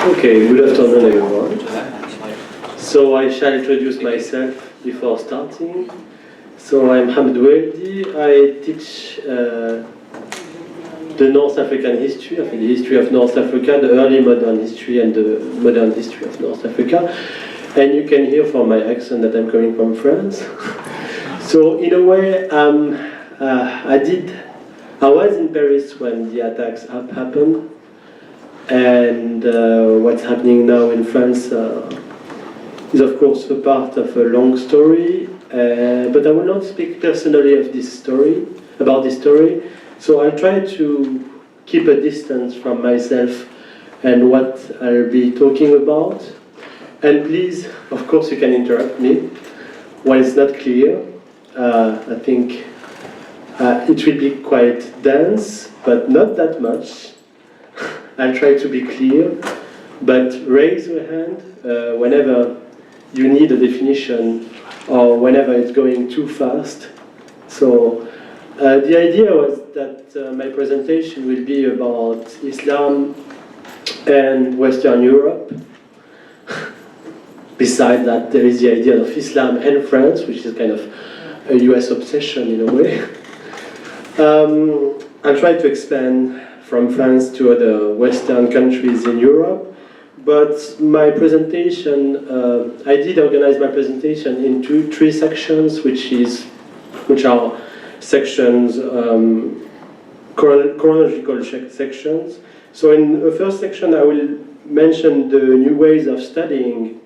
Okay, good afternoon everyone. So I shall introduce myself before starting. So I'm Hamd Weldi. I teach the North African history, the history of North Africa, the early modern history and the modern history of North Africa. And you can hear from my accent that I'm coming from France. So in a way, I was in Paris when the attacks happened. And what's happening now in France is of course a part of a long story, but I will not speak personally of this story, about this story, so I'll try to keep a distance from myself and what I'll be talking about. And please, of course you can interrupt me when it's not clear. I think it will be quite dense, but not that much. I'll try to be clear, but raise your hand whenever you need a definition or whenever it's going too fast. So the idea was that my presentation will be about Islam and Western Europe. Besides that, there is the idea of Islam and France, which is kind of a US obsession in a way. I'll try to expand from France to other Western countries in Europe. But my presentation, I did organize my presentation into three sections, which are sections, chronological sections. So in the first section, I will mention the new ways of studying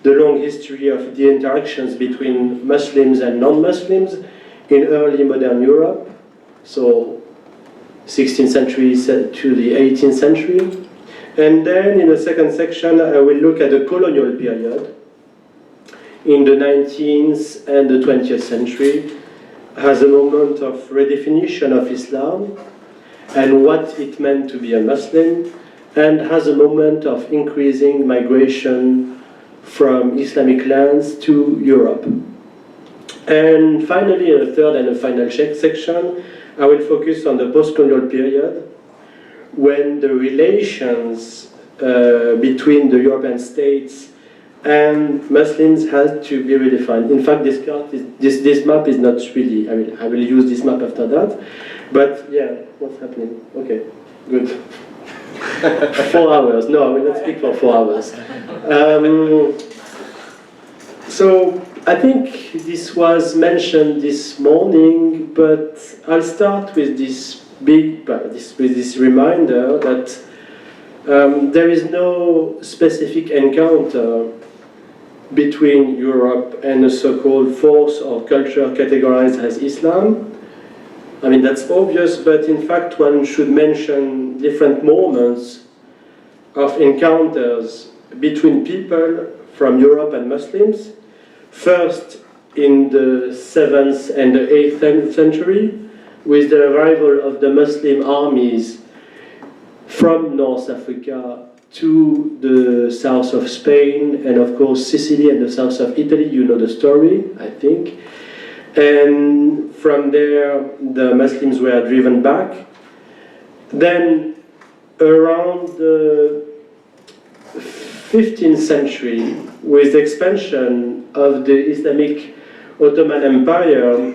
the long history of the interactions between Muslims and non-Muslims in early modern Europe. So 16th century to the 18th century. And then in the second section, I will look at the colonial period in the 19th and the 20th century as a moment of redefinition of Islam and what it meant to be a Muslim, and as a moment of increasing migration from Islamic lands to Europe. And finally, in the third and the final section, I will focus on the post-colonial period, when the relations between the European states and Muslims had to be redefined. In fact, this map is not really, I will use this map after that. But yeah, what's happening? Okay, good. 4 hours. No, I will not speak for 4 hours. So I think this was mentioned this morning, but I'll start with this this reminder that there is no specific encounter between Europe and a so-called force or culture categorized as Islam. I mean, that's obvious, but in fact one should mention different moments of encounters between people from Europe and Muslims. First, in the 7th and the 8th century, with the arrival of the Muslim armies from North Africa to the south of Spain, and of course Sicily and the south of Italy. You know the story, I think. And from there, the Muslims were driven back. Then, around the 15th century, with the expansion of the Islamic Ottoman Empire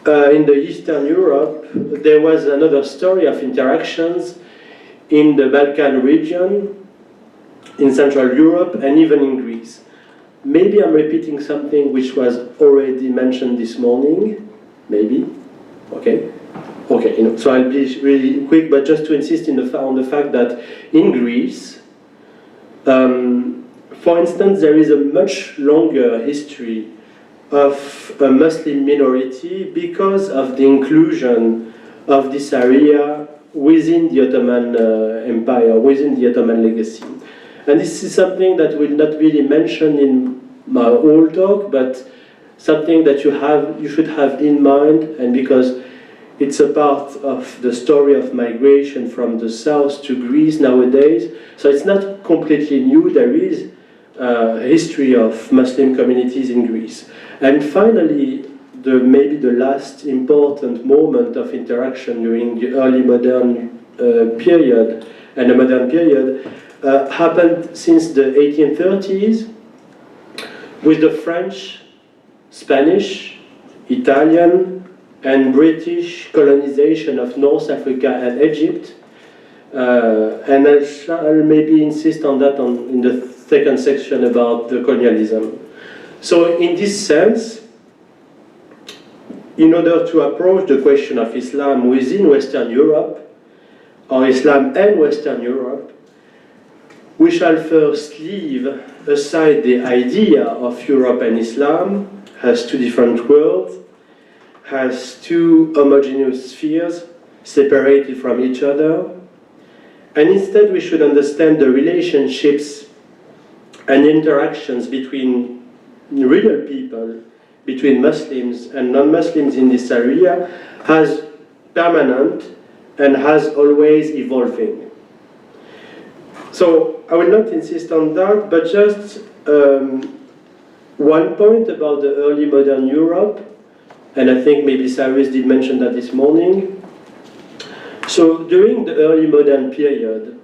in the Eastern Europe, there was another story of interactions in the Balkan region, in Central Europe, and even in Greece. Maybe I'm repeating something which was already mentioned this morning. Maybe. Okay. Okay. So I'll be really quick, but just to insist on the fact that in Greece, for instance, there is a much longer history of a Muslim minority because of the inclusion of this area within the Ottoman Empire, within the Ottoman legacy. And this is something that we'll not really mention in my whole talk, but something that you should have in mind, and because it's a part of the story of migration from the south to Greece nowadays, so it's not completely new. There is a history of Muslim communities in Greece. And finally, maybe the last important moment of interaction during the early modern period and the modern period happened since the 1830s with the French, Spanish, Italian, and British colonization of North Africa and Egypt. And I shall maybe insist on that in the second section about the colonialism. So in this sense, in order to approach the question of Islam within Western Europe, or Islam and Western Europe, we shall first leave aside the idea of Europe and Islam as two different worlds, as two homogeneous spheres separated from each other, and instead we should understand the relationships and interactions between real people, between Muslims and non-Muslims in this area, as permanent and as always evolving. So I will not insist on that, but just one point about the early modern Europe, and I think maybe Cyrus did mention that this morning. So during the early modern period,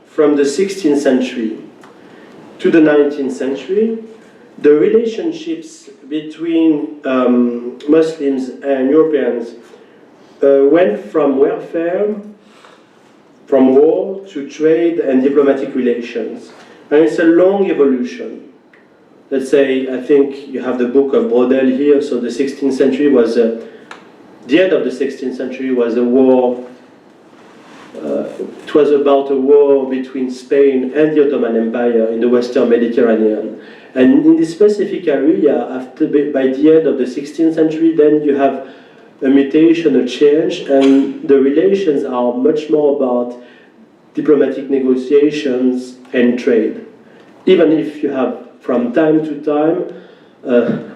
from the 16th century to the 19th century, the relationships between Muslims and Europeans went from warfare, from war, to trade and diplomatic relations. And it's a long evolution. Let's say, I think you have the book of Brodel here, so the 16th century was, the end of the 16th century was a war. It was about a war between Spain and the Ottoman Empire in the Western Mediterranean. And in this specific area, by the end of the 16th century, then you have a mutation, a change, and the relations are much more about diplomatic negotiations and trade. Even if you have, from time to time,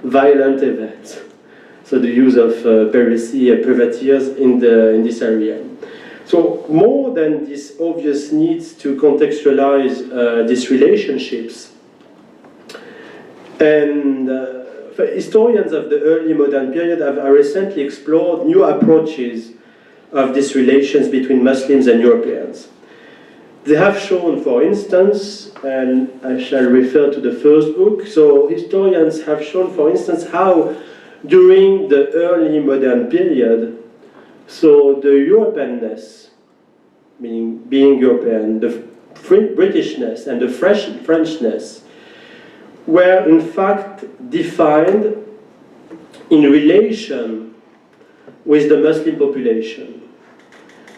violent events. So the use of privateers in this area. So more than this obvious need to contextualize these relationships, and historians of the early modern period have recently explored new approaches of these relations between Muslims and Europeans. They have shown, for instance, and I shall refer to the first book, so historians have shown, for instance, how during the early modern period, so the Europeanness, meaning being European, the Britishness and the Frenchness, were in fact defined in relation with the Muslim population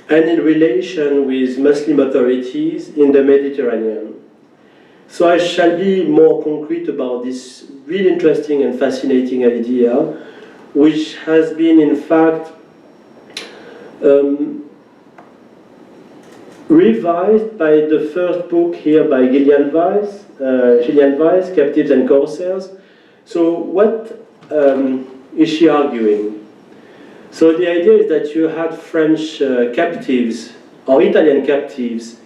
and in relation with Muslim authorities in the Mediterranean. So I shall be more concrete about this really interesting and fascinating idea, which has been in fact revised by the first book here by Gillian Weiss, Captives and Corsairs. So what is she arguing? So the idea is that you had French captives or Italian captives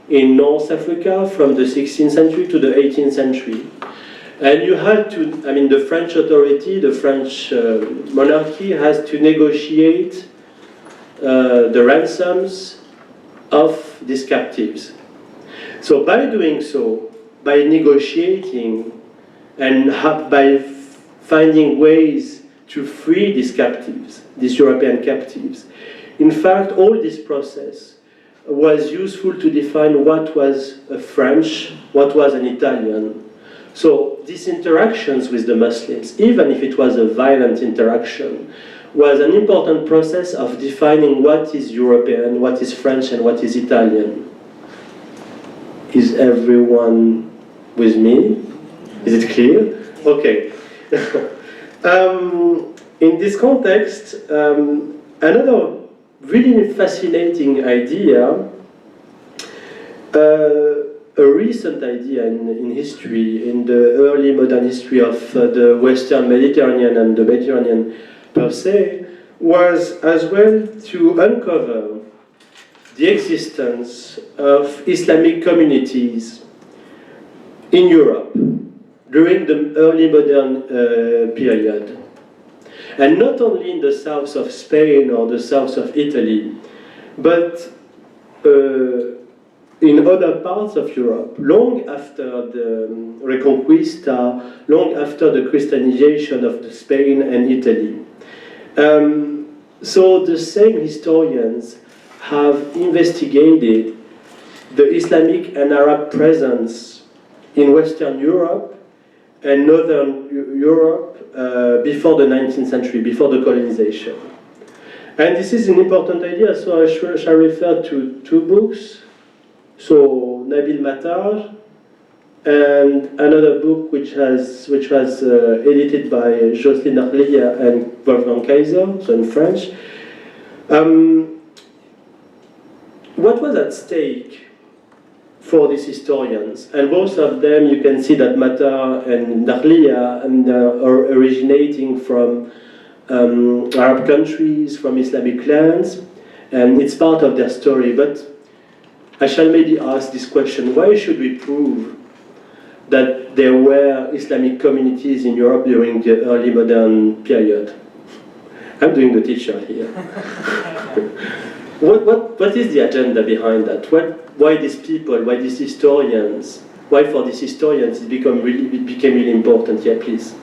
in North Africa from the 16th century to the 18th century. And you had to, the French authority, the French monarchy has to negotiate the ransoms of these captives. So by doing so, by negotiating and by finding ways to free these captives, these European captives, in fact, all this process was useful to define what was a French, what was an Italian. So these interactions with the Muslims, even if it was a violent interaction, was an important process of defining what is European, what is French, and what is Italian. Is everyone with me? Is it clear? Okay. In this context, another really fascinating idea, a recent idea in history, in the early modern history of the Western Mediterranean and the Mediterranean per se, was as well to uncover the existence of Islamic communities in Europe during the early modern period. And not only in the south of Spain or the south of Italy, but in other parts of Europe, long after the Reconquista, long after the Christianization of Spain and Italy. So the same historians have investigated the Islamic and Arab presence in Western Europe and Northern Europe before the 19th century, before the colonization. And this is an important idea, so I shall refer to two books. So Nabil Matar and another book which was edited by Jocelyne Arlia and Wolfgang Kaiser, so in French. What was at stake for these historians? And both of them, you can see that Matar and Narlia are originating from Arab countries, from Islamic lands, and it's part of their story. But I shall maybe ask this question: why should we prove that there were Islamic communities in Europe during the early modern period? I'm doing the teacher here. What is the agenda behind that? Why these people? Why these historians? Why for these historians it became really important? Yeah, please.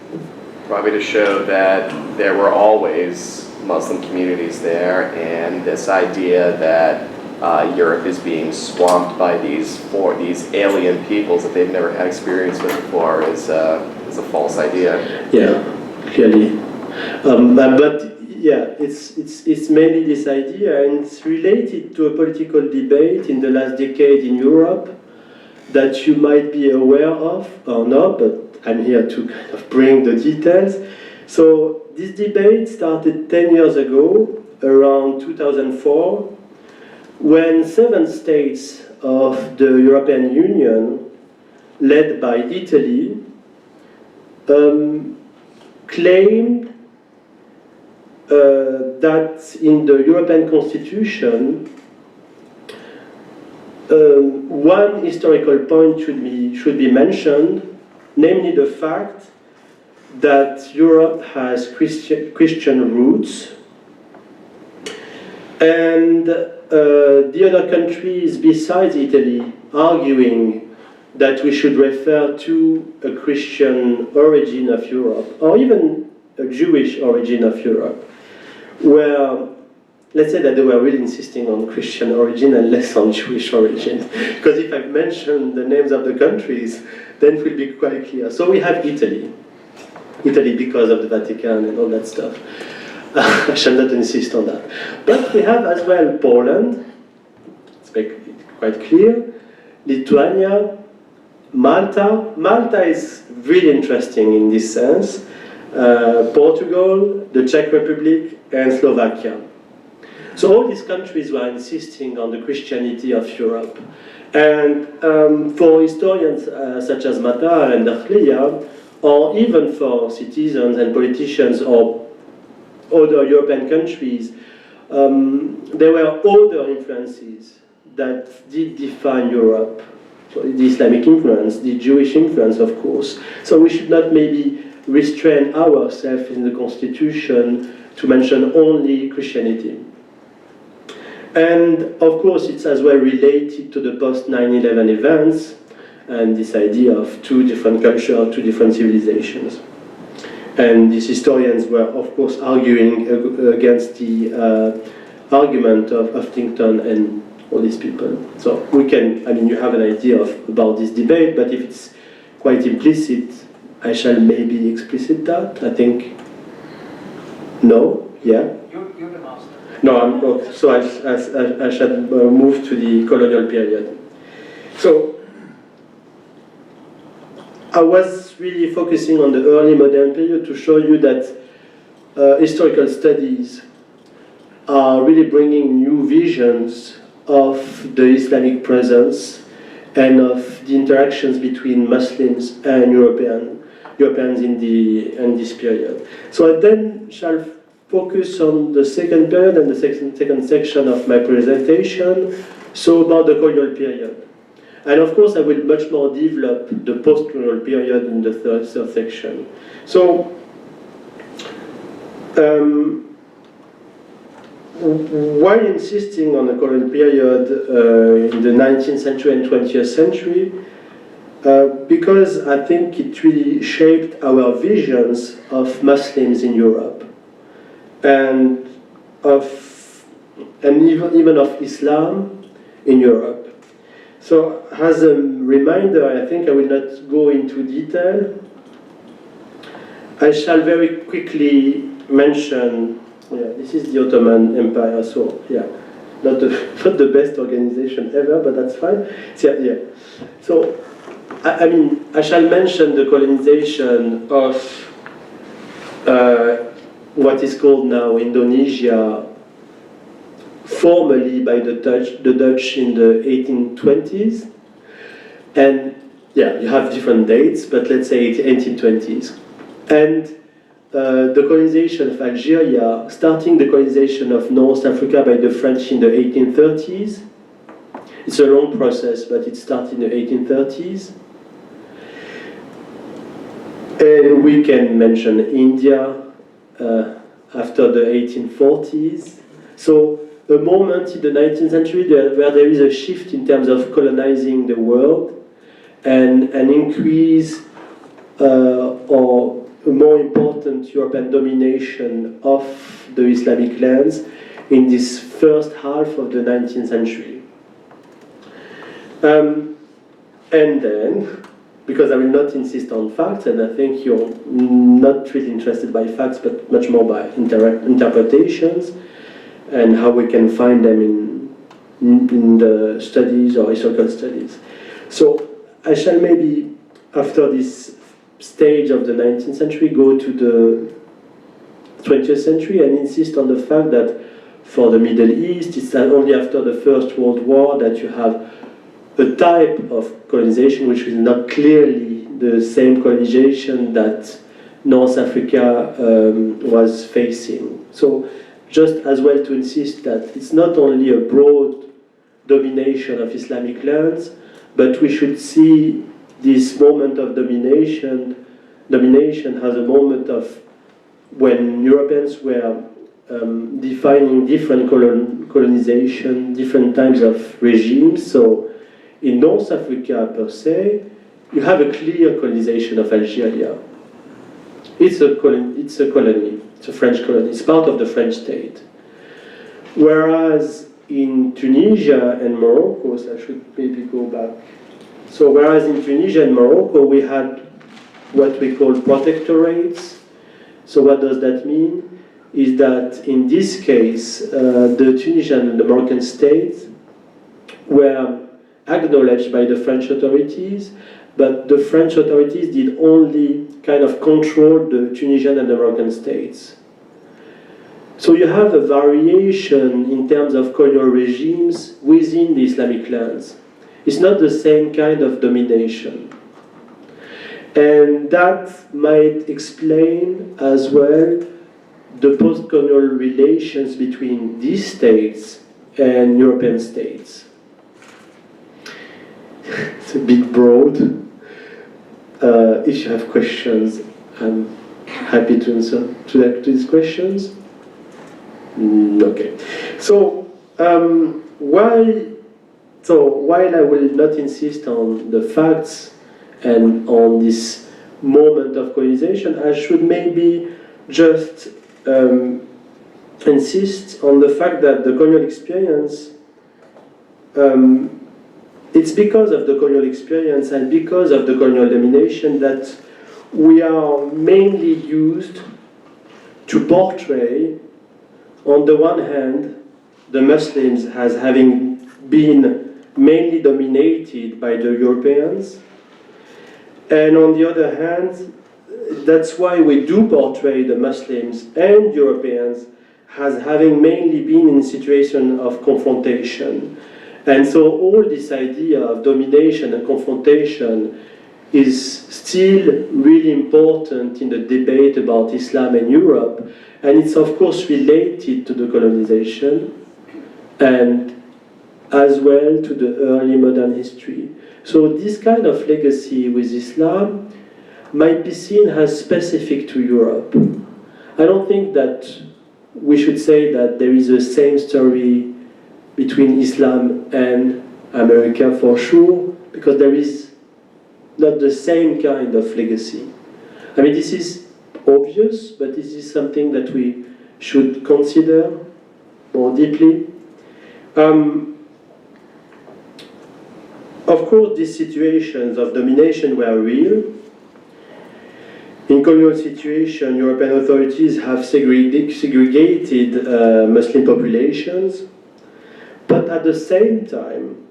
Probably to show that there were always Muslim communities there, and this idea that Europe is being swamped by these alien peoples that they've never had experience with before is a false idea. Yeah, clearly. But yeah, it's mainly this idea, and it's related to a political debate in the last decade in Europe that you might be aware of or not, but I'm here to kind of bring the details. So this debate started 10 years ago, around 2004, when 7 states of the European Union, led by Italy, claimed that in the European Constitution, one historical point should be mentioned, namely the fact that Europe has Christian roots, and the other countries besides Italy arguing that we should refer to a Christian origin of Europe, or even a Jewish origin of Europe, where, let's say that they were really insisting on Christian origin and less on Jewish origin. Because if I mention the names of the countries, then it will be quite clear. So we have Italy because of the Vatican and all that stuff. I shall not insist on that. But we have as well Poland, it's quite clear, Lithuania, Malta. Malta is really interesting in this sense. Portugal, the Czech Republic, and Slovakia. So all these countries were insisting on the Christianity of Europe. And for historians such as Matar and Darlia, or even for citizens and politicians or other European countries, there were other influences that did define Europe. So the Islamic influence, the Jewish influence, of course. So we should not maybe restrain ourselves in the Constitution to mention only Christianity. And of course, it's as well related to the post-9/11 events and this idea of two different cultures, two different civilizations. And these historians were, of course, arguing against the argument of Huffington and all these people. So we can, you have an idea about this debate, but if it's quite implicit, I shall maybe explicit that. I think, no, yeah? You're the master. No, so I shall move to the colonial period. So I was really focusing on the early modern period to show you that historical studies are really bringing new visions of the Islamic presence and of the interactions between Muslims and Europeans in this period. So I then shall focus on the second period and the second section of my presentation, so about the colonial period. And of course I will much more develop the post-colonial period in the third section. So while insisting on the colonial period in the 19th century and 20th century, because I think it really shaped our visions of Muslims in Europe and even of Islam in Europe. So as a reminder, I think I will not go into detail. I shall very quickly mention, this is the Ottoman Empire, so not the best organization ever, but that's fine. So I shall mention the colonization of what is called now Indonesia, formerly by the Dutch in the 1820s. And you have different dates, but let's say 1820s. And the colonization of Algeria, starting the colonization of North Africa by the French in the 1830s. It's a long process, but it started in the 1830s. And we can mention India after the 1840s. So a moment in the 19th century where there is a shift in terms of colonizing the world and an increase or a more important European domination of the Islamic lands in this first half of the 19th century. And then, because I will not insist on facts, and I think you're not really interested by facts, but much more by interpretations and how we can find them in the studies or historical studies. So I shall maybe, after this stage of the 19th century, go to the 20th century and insist on the fact that for the Middle East, it's only after the First World War that you have a type of colonization which is not clearly the same colonization that North Africa was facing. So just as well to insist that it's not only a broad domination of Islamic lands, but we should see this moment of domination as a moment of when Europeans were defining different colonization, different types of regimes. So in North Africa per se, you have a clear colonization of Algeria. It's a colony, it's a French colony, it's part of the French state. Whereas in Tunisia and Morocco, so I should maybe go back. So whereas in Tunisia and Morocco we had what we call protectorates. So what does that mean? Is that in this case, the Tunisian and the Moroccan states were acknowledged by the French authorities, but the French authorities did only kind of control the Tunisian and the Moroccan states. So you have a variation in terms of colonial regimes within the Islamic lands. It's not the same kind of domination. And that might explain as well the post-colonial relations between these states and European states. It's a bit broad. If you have questions, I'm happy to answer to these questions. Okay. So while I will not insist on the facts and on this moment of colonization, I should maybe just insist on the fact that the colonial experience, it's because of the colonial experience and because of the colonial domination that we are mainly used to portray, on the one hand, the Muslims as having been mainly dominated by the Europeans, and on the other hand, that's why we do portray the Muslims and Europeans as having mainly been in a situation of confrontation. And so all this idea of domination and confrontation is still really important in the debate about Islam and Europe, and it's of course related to the colonization and as well to the early modern history. So this kind of legacy with Islam might be seen as specific to Europe. I don't think that we should say that there is the same story between Islam and America for sure, because there is not the same kind of legacy. I mean, this is obvious, but this is something that we should consider more deeply. Of course, these situations of domination were real. In colonial situation, European authorities have segregated Muslim populations, but at the same time,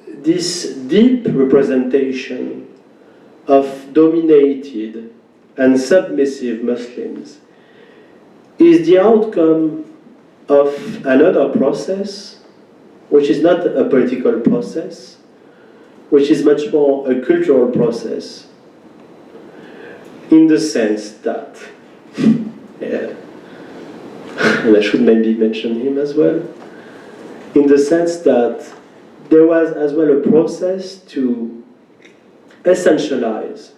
this deep representation of dominated and submissive Muslims is the outcome of another process, which is not a political process, which is much more a cultural process, in the sense that, and I should maybe mention him as well, in the sense that there was as well a process to essentialize,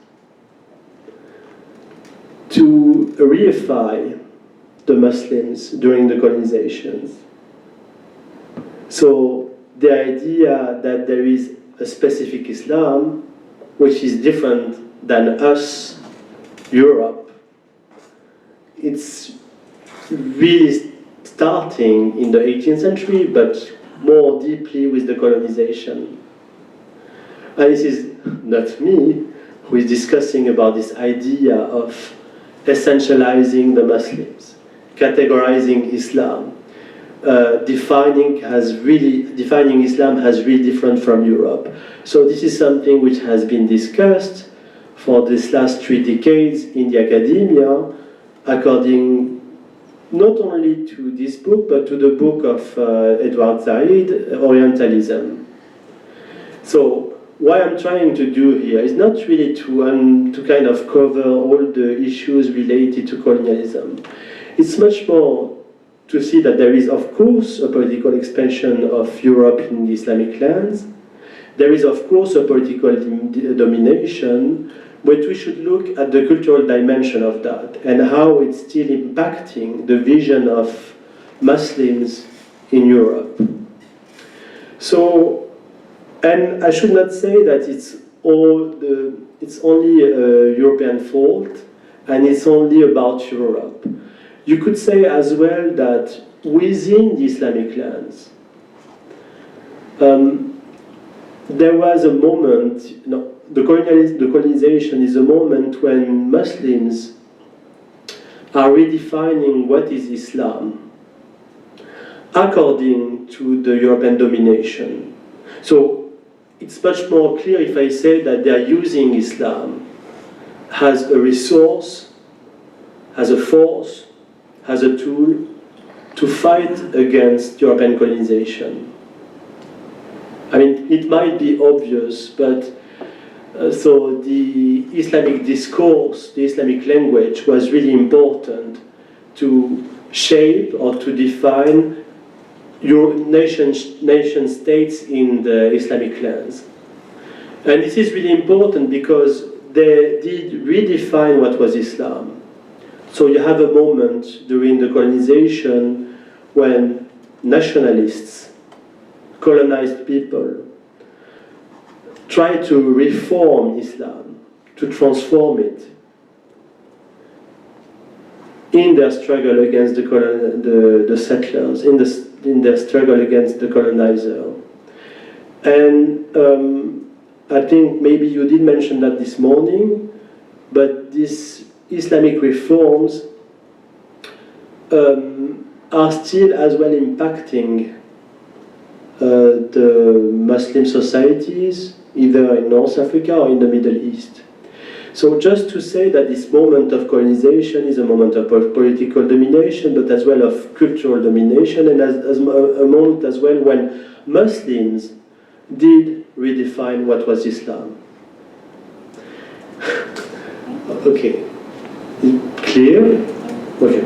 to reify the Muslims during the colonizations. So the idea that there is a specific Islam which is different than us, Europe, it's really starting in the 18th century, but more deeply with the colonization. And this is not me who is discussing about this idea of essentializing the Muslims, categorizing Islam, defining Islam as really different from Europe. So this is something which has been discussed for these last 3 decades in the academia, according not only to this book, but to the book of Edward Said, Orientalism. So what I'm trying to do here is not really to kind of cover all the issues related to colonialism. It's much more to see that there is, of course, a political expansion of Europe in the Islamic lands. There is, of course, a political domination, but we should look at the cultural dimension of that and how it's still impacting the vision of Muslims in Europe. So, and I should not say that it's only a European fault and it's only about Europe. You could say as well that within the Islamic lands, there was a moment, the colonization is a moment when Muslims are redefining what is Islam according to the European domination. So it's much more clear if I say that they are using Islam as a resource, as a force, as a tool to fight against European colonization. I mean, it might be obvious, but so the Islamic discourse, the Islamic language was really important to shape or to define your nation states in the Islamic lands. And this is really important because they did redefine what was Islam. So you have a moment during the colonization when nationalists, colonized people, try to reform Islam, to transform it in their struggle against the settlers, in their struggle against the colonizer. And I think maybe you did mention that this morning, but these Islamic reforms are still as well impacting the Muslim societies, either in North Africa or in the Middle East. So just to say that this moment of colonization is a moment of political domination, but as well of cultural domination, and as a moment as well when Muslims did redefine what was Islam. Okay. Clear? Okay.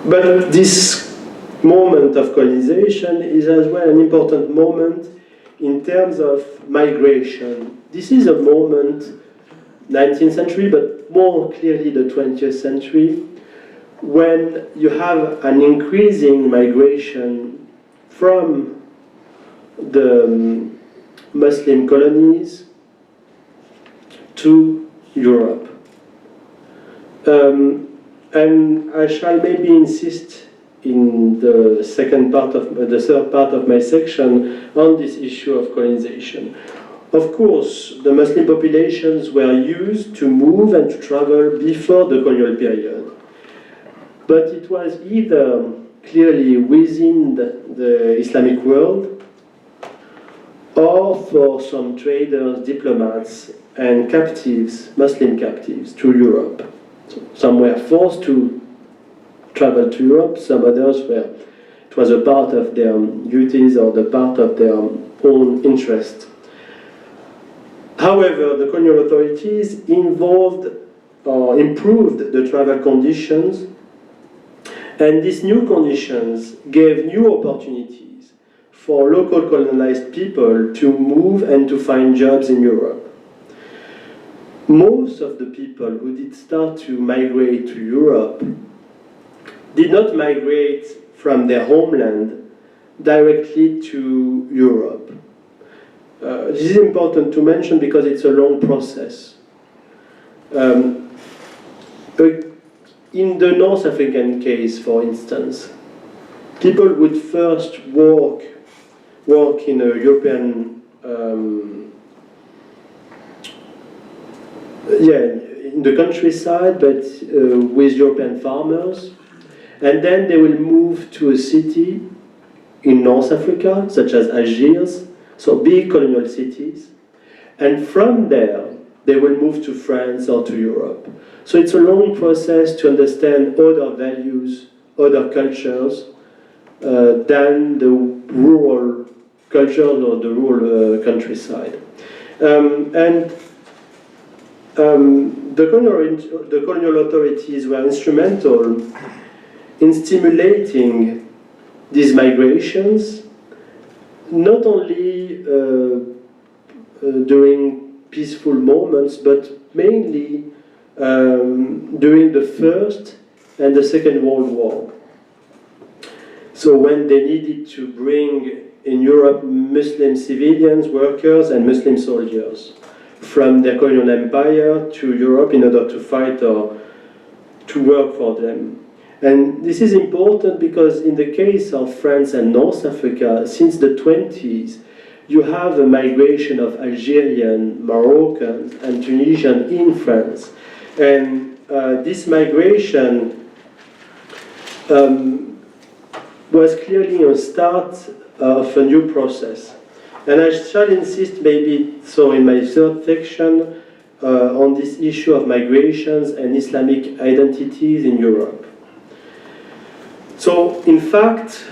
But this moment of colonization is as well an important moment in terms of migration. This is a moment 19th century, but more clearly the 20th century, when you have an increasing migration from the Muslim colonies to Europe. And I shall maybe insist in the third part of my section on this issue of colonization. Of course, the Muslim populations were used to move and to travel before the colonial period. But it was either clearly within the Islamic world or for some traders, diplomats, and captives, Muslim captives, to Europe. So some were forced to travel to Europe, some others were, it was a part of their duties or the part of their own interest. However, the colonial authorities involved or improved the travel conditions, and these new conditions gave new opportunities for local colonized people to move and to find jobs in Europe. Most of the people who did start to migrate to Europe did not migrate from their homeland directly to Europe. This is important to mention because it's a long process. In the North African case, for instance, people would first work in a European, in the countryside, but with European farmers, and then they will move to a city in North Africa, such as Algiers, so big colonial cities, and from there they will move to France or to Europe. So it's a long process to understand other values, other cultures, than the rural culture or the rural countryside. The colonial authorities were instrumental in stimulating these migrations, not only during peaceful moments, but mainly during the First and the Second World War. So when they needed to bring in Europe Muslim civilians, workers, and Muslim soldiers from their colonial empire to Europe in order to fight or to work for them. And this is important because in the case of France and North Africa, since the 20s, you have a migration of Algerian, Moroccans, and Tunisian in France. And this migration was clearly a start of a new process. And I shall insist maybe, so in my third section, on this issue of migrations and Islamic identities in Europe. So, in fact,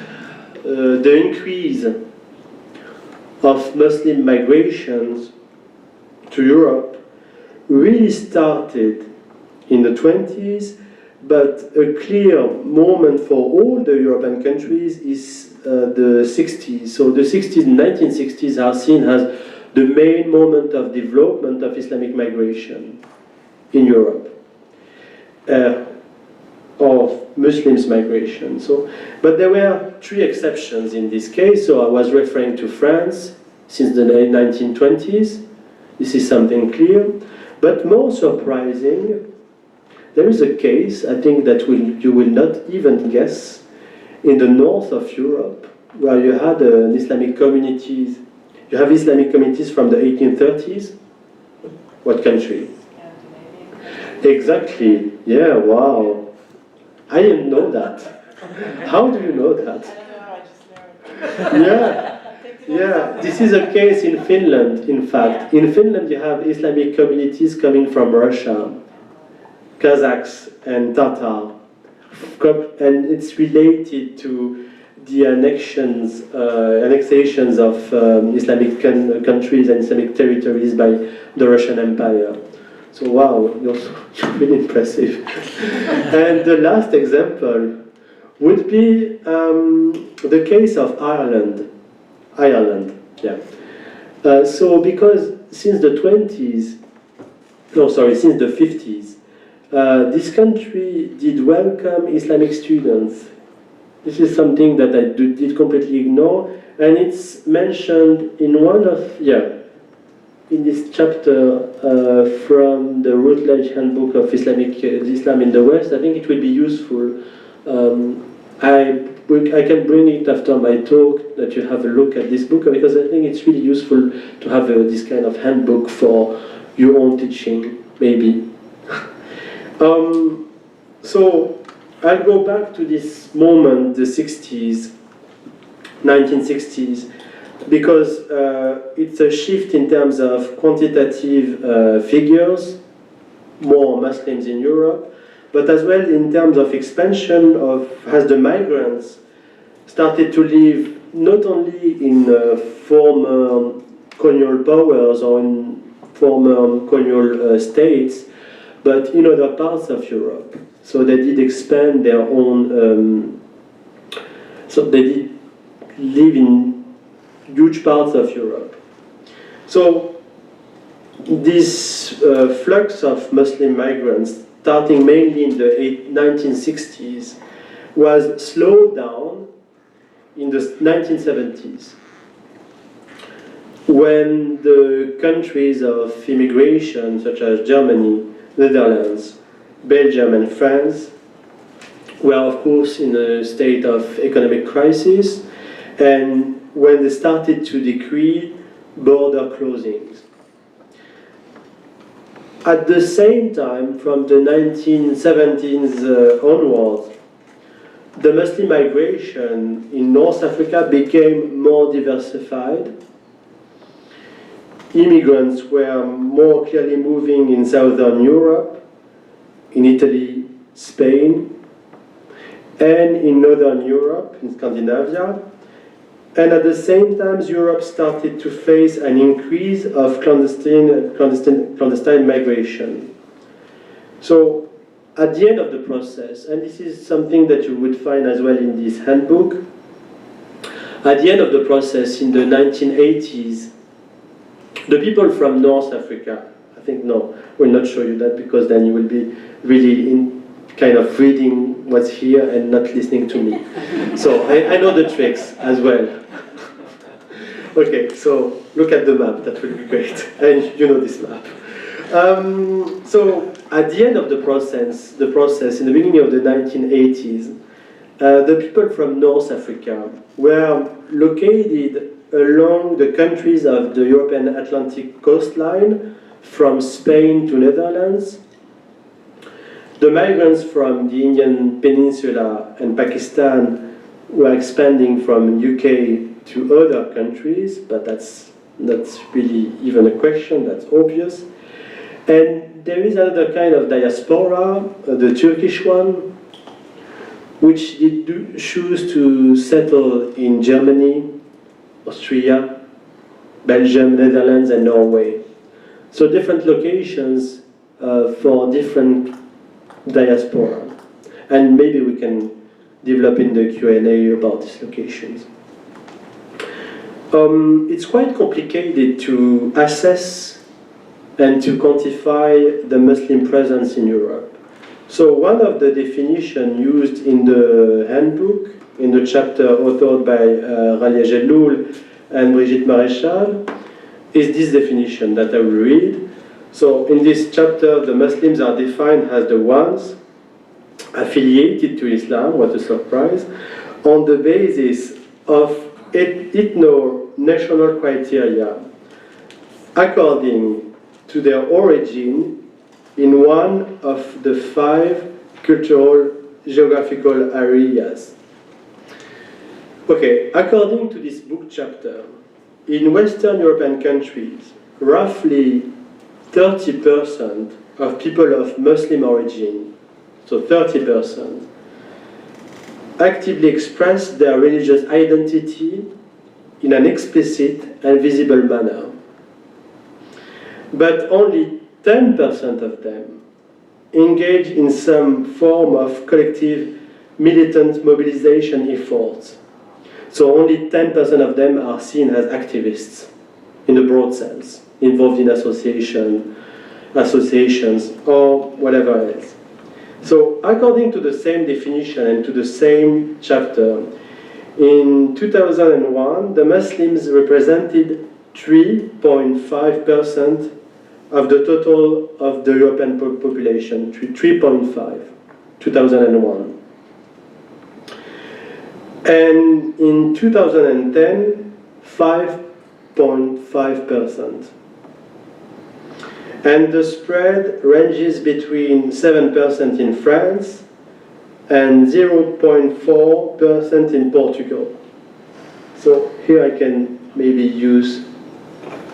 the increase of Muslim migrations to Europe really started in the 20s, but a clear moment for all the European countries is the 60s. So the 60s and 1960s are seen as the main moment of development of Islamic migration in Europe, of Muslims migration. So, but there were three exceptions in this case. So I was referring to France since the 1920s. This is something clear. But more surprising, there is a case, I think that you will not even guess, in the north of Europe, where you had Islamic communities. You have Islamic communities from the 1830s. What country? Scandinavia. Exactly. Yeah, wow. I didn't know that. How do you know that? I don't know, I just know it. Yeah, this is a case in Finland, in fact. In Finland you have Islamic communities coming from Russia, Kazakhs and Tatar. And it's related to the annexations of Islamic countries and Islamic territories by the Russian Empire. So wow, you're really impressive. And the last example would be the case of Ireland. So because since the 20s, no, sorry, since the 50s. This country did welcome Islamic students. This is something that I did completely ignore, and it's mentioned in one of, in this chapter from the Routledge Handbook of Islam in the West. I think it will be useful. I can bring it after my talk, that you have a look at this book, because I think it's really useful to have this kind of handbook for your own teaching, maybe. So I'll go back to this moment, the 60s, 1960s, because it's a shift in terms of quantitative figures, more Muslims in Europe, but as well in terms of expansion of, as the migrants started to live not only in former colonial powers or in former colonial states, but in other parts of Europe. So they did expand their own, so they did live in huge parts of Europe. So this flux of Muslim migrants, starting mainly in the 1960s, was slowed down in the 1970s, when the countries of immigration, such as Germany, Netherlands, Belgium, and France, were of course in a state of economic crisis, and when they started to decree border closings. At the same time, from the 1970s onwards, the Muslim migration in North Africa became more diversified. Immigrants were more clearly moving in Southern Europe, in Italy, Spain, and in Northern Europe, in Scandinavia. And at the same time, Europe started to face an increase of clandestine migration. So, at the end of the process, and this is something that you would find as well in this handbook, at the end of the process in the 1980s, the people from North Africa, I think no, we'll not show you that because then you will be really in kind of reading what's here and not listening to me. So I know the tricks as well. Okay, so look at the map, that will be great. And you know this map. So at the end of the process in the beginning of the 1980s, the people from North Africa were located along the countries of the European Atlantic coastline, from Spain to Netherlands. The migrants from the Indian Peninsula and Pakistan were expanding from UK to other countries, but that's not really even a question, that's obvious. And there is another kind of diaspora, the Turkish one, which did choose to settle in Germany, Austria, Belgium, Netherlands, and Norway. So different locations for different diaspora. And maybe we can develop in the Q&A about these locations. It's quite complicated to assess and to quantify the Muslim presence in Europe. So one of the definitions used in the handbook, in the chapter authored by Ralia Jelloul and Brigitte Maréchal, is this definition that I will read. So in this chapter, the Muslims are defined as the ones affiliated to Islam, what a surprise, on the basis of ethno-national criteria, according to their origin in one of the 5 cultural geographical areas. Okay, according to this book chapter, in Western European countries, roughly 30% of people of Muslim origin, so 30%, actively express their religious identity in an explicit and visible manner. But only 10% of them engage in some form of collective militant mobilization efforts. So only 10% of them are seen as activists in the broad sense, involved in association, associations, or whatever else. So according to the same definition and to the same chapter, in 2001, the Muslims represented 3.5% of the total of the European population, 3.5, 2001. And in 2010, 5.5%. And the spread ranges between 7% in France and 0.4% in Portugal. So here I can maybe use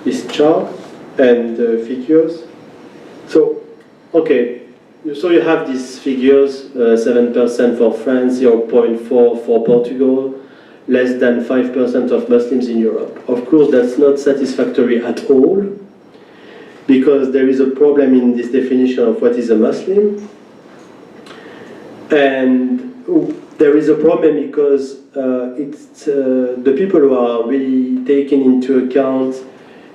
this chart and figures. So, okay, so you have these figures, 7% for France, 0.4% for Portugal, less than 5% of Muslims in Europe. Of course, that's not satisfactory at all, because there is a problem in this definition of what is a Muslim. And there is a problem because the people who are really taken into account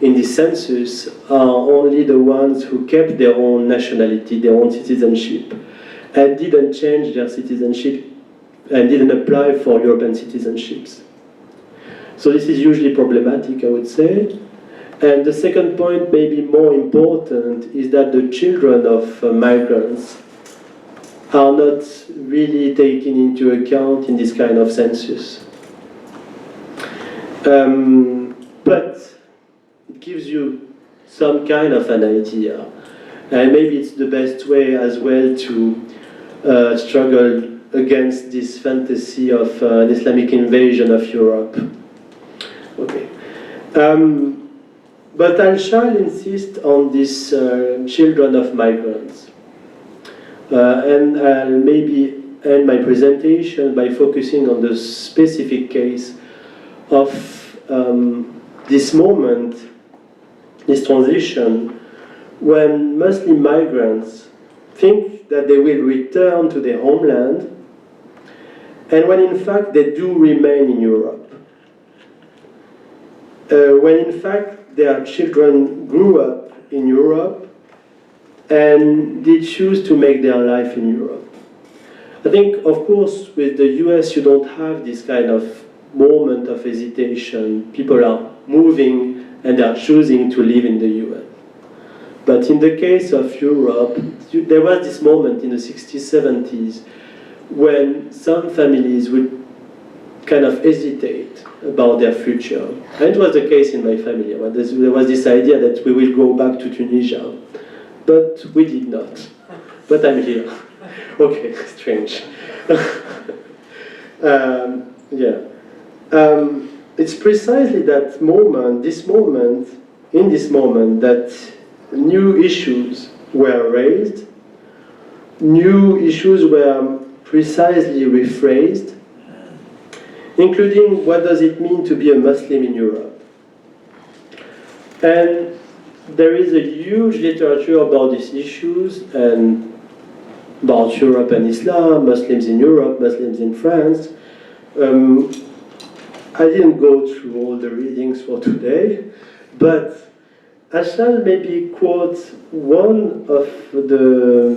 in the census are only the ones who kept their own nationality, their own citizenship, and didn't change their citizenship and didn't apply for European citizenships. So this is usually problematic, I would say. And the second point, maybe more important, is that the children of migrants are not really taken into account in this kind of census. But it gives you some kind of an idea. And maybe it's the best way as well to struggle against this fantasy of an Islamic invasion of Europe. Okay. But I shall insist on these children of migrants. And I'll maybe end my presentation by focusing on the specific case of this moment, this transition, when Muslim migrants think that they will return to their homeland, and when in fact they do remain in Europe. When in fact their children grew up in Europe and they choose to make their life in Europe. I think, of course, with the US you don't have this kind of moment of hesitation. People are moving and they are choosing to live in the US. But in the case of Europe, there was this moment in the 60s, 70s when some families would kind of hesitate about their future. And it was the case in my family. There was this idea that we will go back to Tunisia. But we did not. But I'm here. Okay, strange. It's precisely that moment, in this moment, that new issues were raised, new issues were precisely rephrased, including what does it mean to be a Muslim in Europe. And there is a huge literature about these issues and about Europe and Islam, Muslims in Europe, Muslims in France. I didn't go through all the readings for today, but I shall maybe quote one of the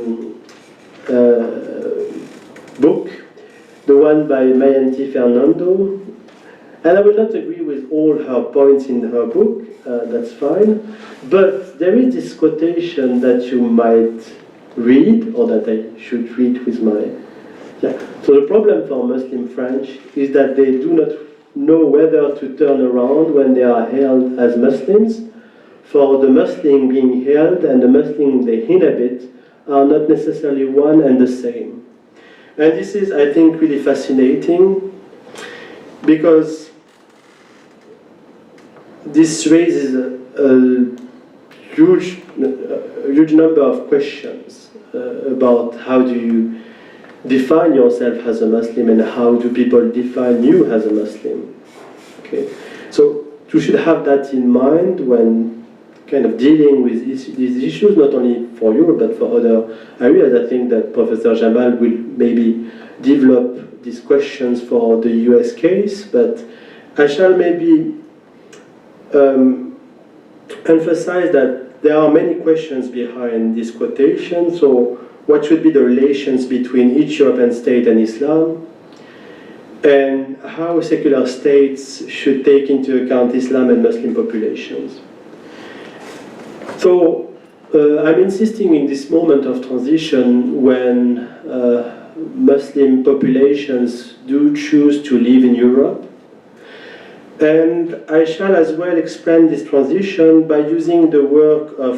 book, the one by Mayanti Fernando. And I will not agree with all her points in her book, that's fine. But there is this quotation that you might read, or that I should read with my... Yeah. So the problem for Muslim French is that they do not know whether to turn around when they are held as Muslims, for the Muslim being held and the Muslim they inhabit are not necessarily one and the same. And this is, I think, really fascinating, because this raises a huge number of questions about how do you define yourself as a Muslim and how do people define you as a Muslim. Okay, so you should have that in mind when kind of dealing with these issues, not only for Europe but for other areas. I think that Professor Jamal will maybe develop these questions for the US case, but I shall maybe emphasize that there are many questions behind this quotation. So what should be the relations between each European state and Islam? And how secular states should take into account Islam and Muslim populations. So I'm insisting in this moment of transition when Muslim populations do choose to live in Europe. And I shall as well explain this transition by using the work of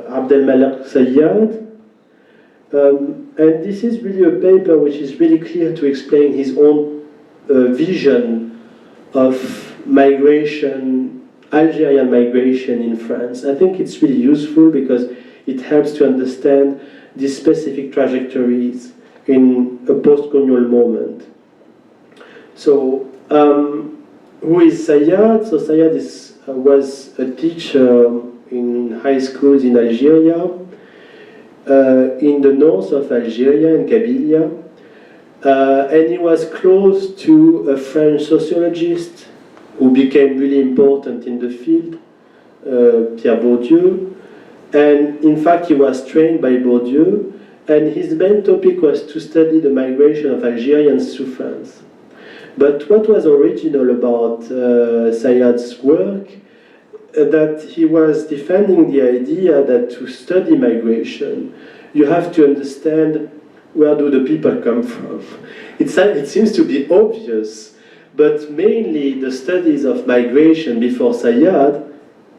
Abdelmalek Sayyad. And this is really a paper which is really clear to explain his own vision of migration, Algerian migration in France. I think it's really useful because it helps to understand these specific trajectories in a post-colonial moment. So, who is Sayyad? So Sayyad was a teacher in high schools in Algeria, in the north of Algeria, in Kabylia. And he was close to a French sociologist who became really important in the field, Pierre Bourdieu. And in fact, he was trained by Bourdieu, and his main topic was to study the migration of Algerians to France. But what was original about Sayyad's work, that he was defending the idea that to study migration, you have to understand where do the people come from. It seems to be obvious, but mainly the studies of migration before Sayyad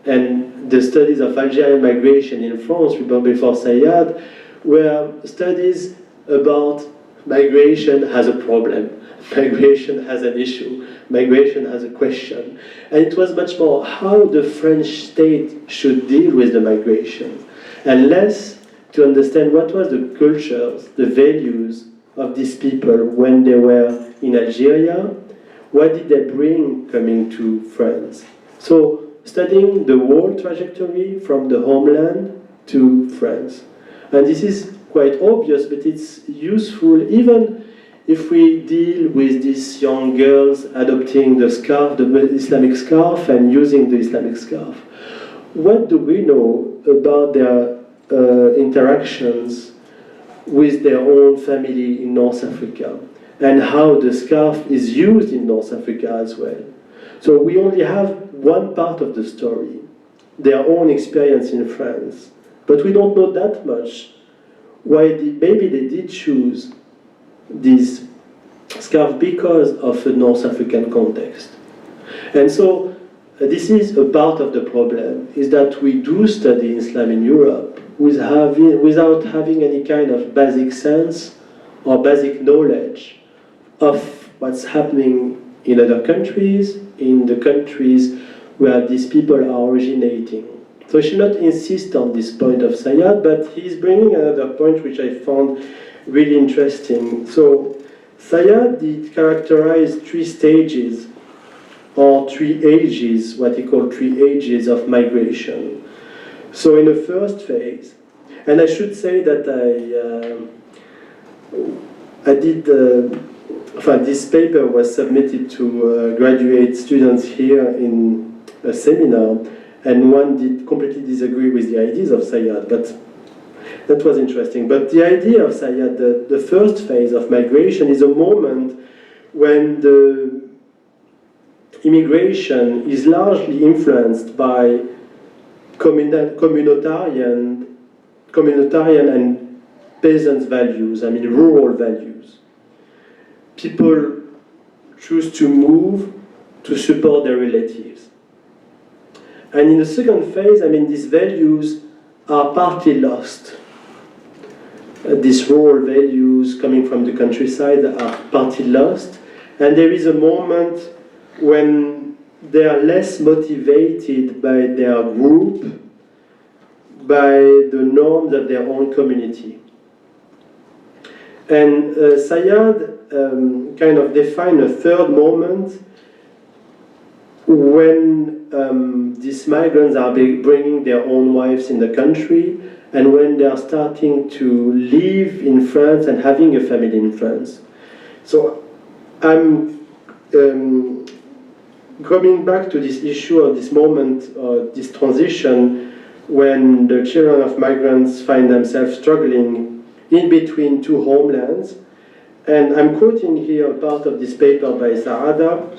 and the studies of Algerian migration in France before Sayyad were studies about migration has a problem, migration has an issue, migration has a question. And it was much more how the French state should deal with the migration, and less to understand what was the cultures, the values of these people when they were in Algeria, what did they bring coming to France. So studying the whole trajectory from the homeland to France. And this is quite obvious, but it's useful even if we deal with these young girls adopting the scarf, the Islamic scarf, and using the Islamic scarf. What do we know about their interactions with their own family in North Africa, and how the scarf is used in North Africa as well? So we only have one part of the story, their own experience in France, but we don't know that much. Maybe they did choose this scarf because of a North African context. And so this is a part of the problem, is that we do study Islam in Europe without having any kind of basic sense or basic knowledge of what's happening in other countries, in the countries where these people are originating. So I should not insist on this point of Sayyad, but he's bringing another point which I found really interesting. So Sayyad did characterize three stages, or three ages, what he called three ages of migration. So in the first phase, and I should say that this paper was submitted to graduate students here in a seminar, and one did completely disagree with the ideas of Sayyad, but that was interesting. But the idea of Sayyad, the first phase of migration, is a moment when the immigration is largely influenced by communitarian and peasant values, rural values. People choose to move to support their relatives. And in the second phase, these values are partly lost. These rural values coming from the countryside are partly lost, and there is a moment when they are less motivated by their group, by the norms of their own community. And Sayyad kind of defined a third moment when these migrants are bringing their own wives in the country, and when they are starting to live in France and having a family in France. So I'm coming back to this issue of this moment, this transition, when the children of migrants find themselves struggling in between two homelands. And I'm quoting here part of this paper by Sarada.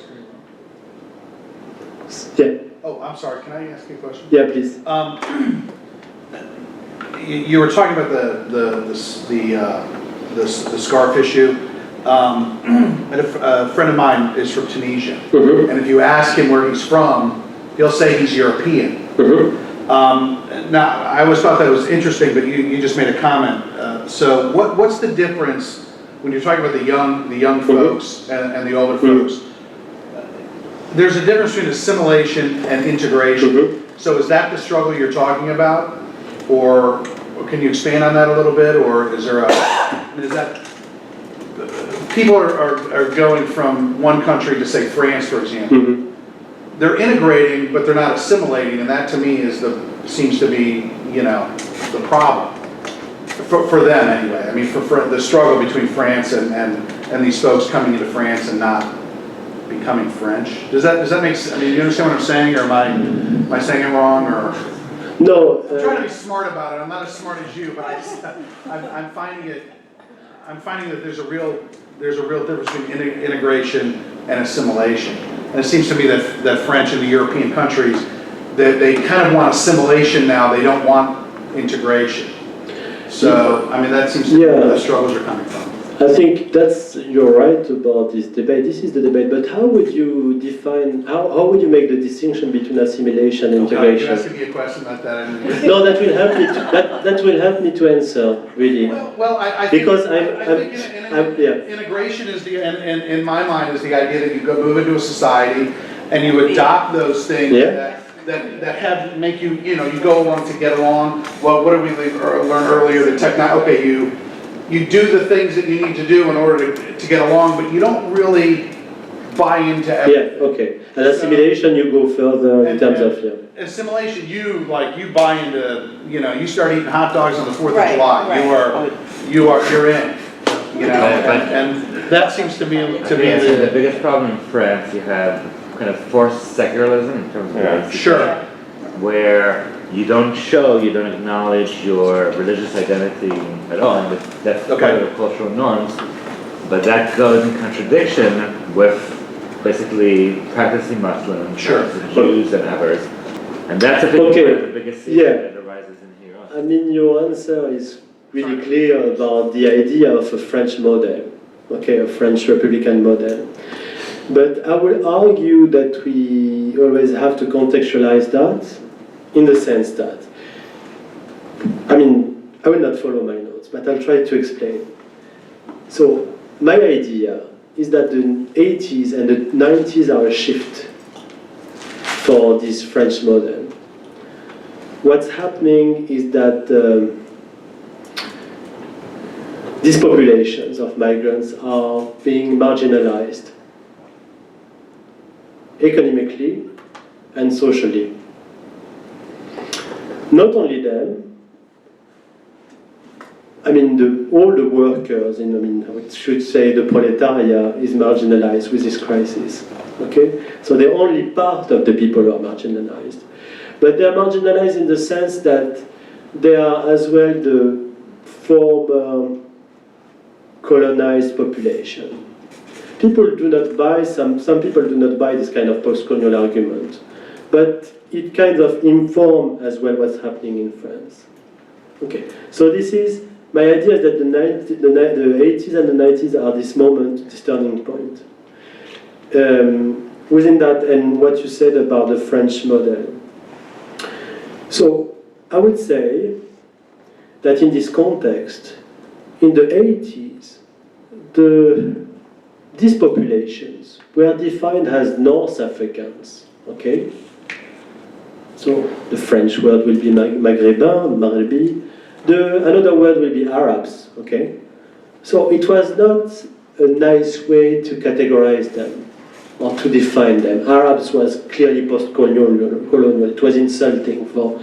Yeah. Oh, I'm sorry, can I ask you a question? Yeah, please. You were talking about the scarf issue. And a friend of mine is from Tunisia, and if you ask him where he's from, he'll say he's European. Now, I always thought that was interesting, but you just made a comment. So what's the difference when you're talking about the young folks and the older folks? There's a difference between assimilation and integration. So is that the struggle you're talking about? Or can you expand on that a little bit? Or is there is that, people are going from one country to say France, for example. They're integrating, but they're not assimilating, and that to me seems to be, the problem. For them anyway. I mean, for the struggle between France and these folks coming into France and not becoming French. Does that make sense? I mean, you understand what I'm saying, or am I saying it wrong, or? No. I'm trying to be smart about it. I'm not as smart as you, but I'm finding that there's a real difference between integration and assimilation. And it seems to me that French and the European countries, they kind of want assimilation now. They don't want integration. So, I mean, that seems to be where the struggles are coming from. I think you're right about this debate. This is the debate, but how would you define, how would you make the distinction between assimilation and integration? You're asking me a question about that. No, that will help me. That will help me to answer, really. Well, I think, because integration is in my mind, is the idea that you move into a society and you adopt those things that make you, you go along to get along. Well, what did we learn earlier? You do the things that you need to do in order to get along, but you don't really buy into everything. Yeah, okay. And assimilation, you go further in terms of, assimilation, you buy into, you start eating hot dogs on the 4th of July. Right. You're in. And that seems to me the biggest problem in France. You have kind of forced secularism in terms of where you don't acknowledge your religious identity at all, and that's part of the cultural norms, but that goes in contradiction with basically practicing Muslims, Jews and others, and that's a big part of the biggest issue that arises in here. I mean, your answer is really clear about the idea of a French model, a French Republican model. But I will argue that we always have to contextualize that in the sense that, I mean, I will not follow my notes, but I'll try to explain. So, my idea is that the 80s and the 90s are a shift for this French model. What's happening is that these populations of migrants are being marginalized economically and socially. Not only them, I mean, all the workers, I should say the proletariat is marginalized with this crisis, So they're only part of the people who are marginalized. But they're marginalized in the sense that they are as well the former colonized population. People do not buy, some people do not buy this kind of post-colonial argument, but it kind of informs as well what's happening in France. So this is, my idea is that the 80s and the 90s are this moment, this turning point. Within that, and what you said about the French model. So I would say that in this context, in the 80s, these populations were defined as North Africans, So the French word will be Maghrébin, Maghrebi. Another word will be Arabs, So it was not a nice way to categorize them or to define them. Arabs was clearly post-colonial. It was insulting for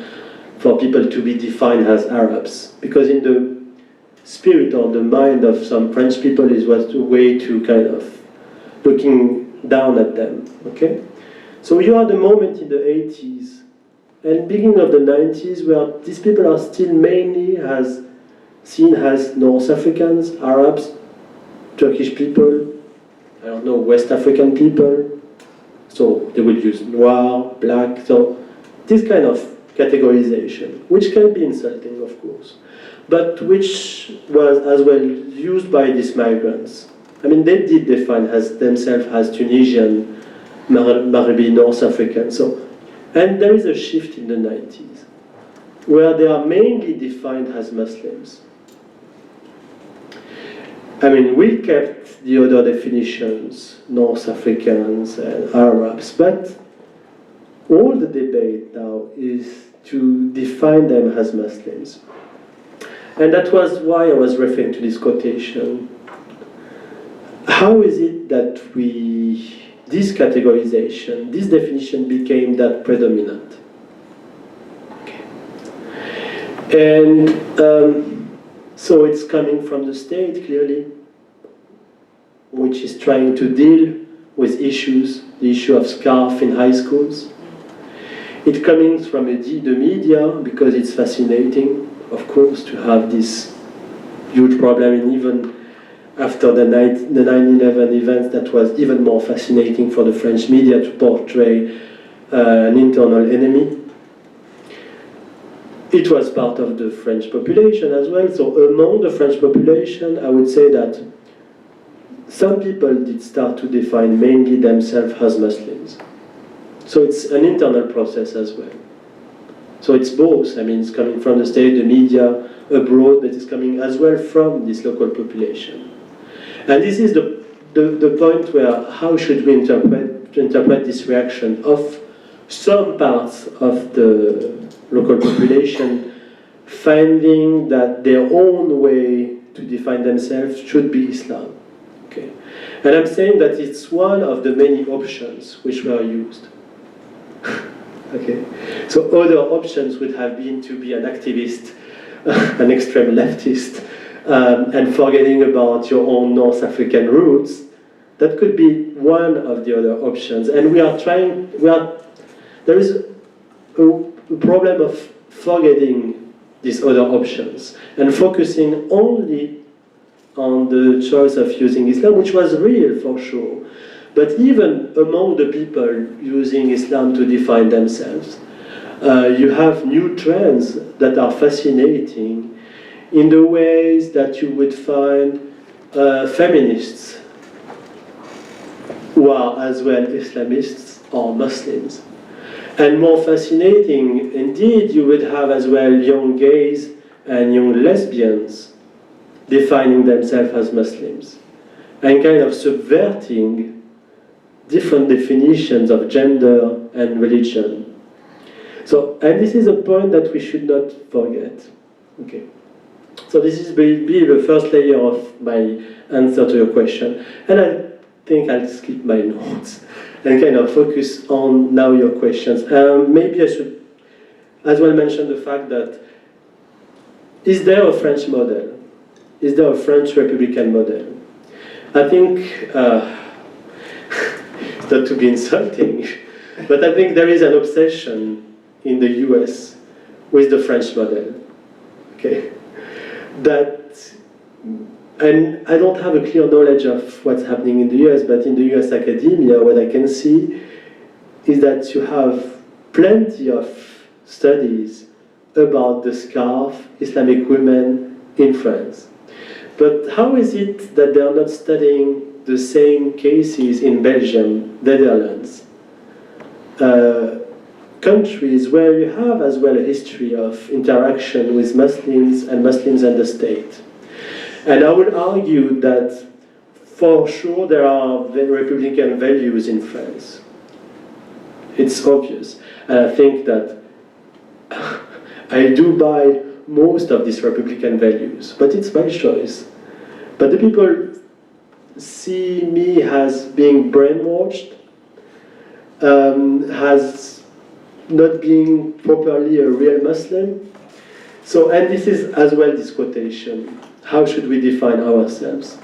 people to be defined as Arabs, because in the spirit or the mind of some French people, it was a way to kind of looking down at them, So you had a moment in the 80s and beginning of the 90s, where these people are still mainly seen as North Africans, Arabs, Turkish people, I don't know, West African people. So they would use noir, black, so this kind of categorization, which can be insulting, of course, but which was as well used by these migrants. I mean, they did define themselves as Tunisian, Maghrebi, North African. So, and there is a shift in the 90s, where they are mainly defined as Muslims. I mean, we kept the other definitions, North Africans and Arabs, but all the debate now is to define them as Muslims. And that was why I was referring to this quotation. How is it that this categorization, this definition became that predominant? Okay. And so it's coming from the state, clearly, which is trying to deal with issues, the issue of scarf in high schools. It's coming from the media, because it's fascinating, of course, to have this huge problem, and even after the 9/11 events, that was even more fascinating for the French media to portray an internal enemy. It was part of the French population as well, so among the French population, I would say that some people did start to define mainly themselves as Muslims. So it's an internal process as well. So it's both. I mean, it's coming from the state, the media, abroad, but it's coming as well from this local population. And this is the point where how should we interpret this reaction of some parts of the local population finding that their own way to define themselves should be Islam. Okay. And I'm saying that it's one of the many options which were used. Okay. So other options would have been to be an activist, an extreme leftist, and forgetting about your own North African roots. That could be one of the other options. And there is a problem of forgetting these other options and focusing only on the choice of using Islam, which was real for sure. But even among the people using Islam to define themselves, you have new trends that are fascinating in the ways that you would find feminists who are as well Islamists or Muslims. And more fascinating, indeed, you would have as well young gays and young lesbians defining themselves as Muslims and kind of subverting different definitions of gender and religion. So, and this is a point that we should not forget. Okay. So this is will be the first layer of my answer to your question. And I think I'll skip my notes and kind of focus on now your questions. Maybe I should as well mention the fact that is there a French model? Is there a French Republican model? I think not to be insulting, but I think there is an obsession in the US with the French model. Okay, and I don't have a clear knowledge of what's happening in the US, but in the US academia, what I can see is that you have plenty of studies about the scarf, Islamic women in France. But how is it that they are not studying the same cases in Belgium, Netherlands, countries where you have as well a history of interaction with Muslims and the state? And I would argue that for sure there are Republican values in France. It's obvious. And I think that I do buy most of these Republican values, but it's my choice. But the people see me as being brainwashed, as not being properly a real Muslim. So, and this is as well this quotation. How should we define ourselves?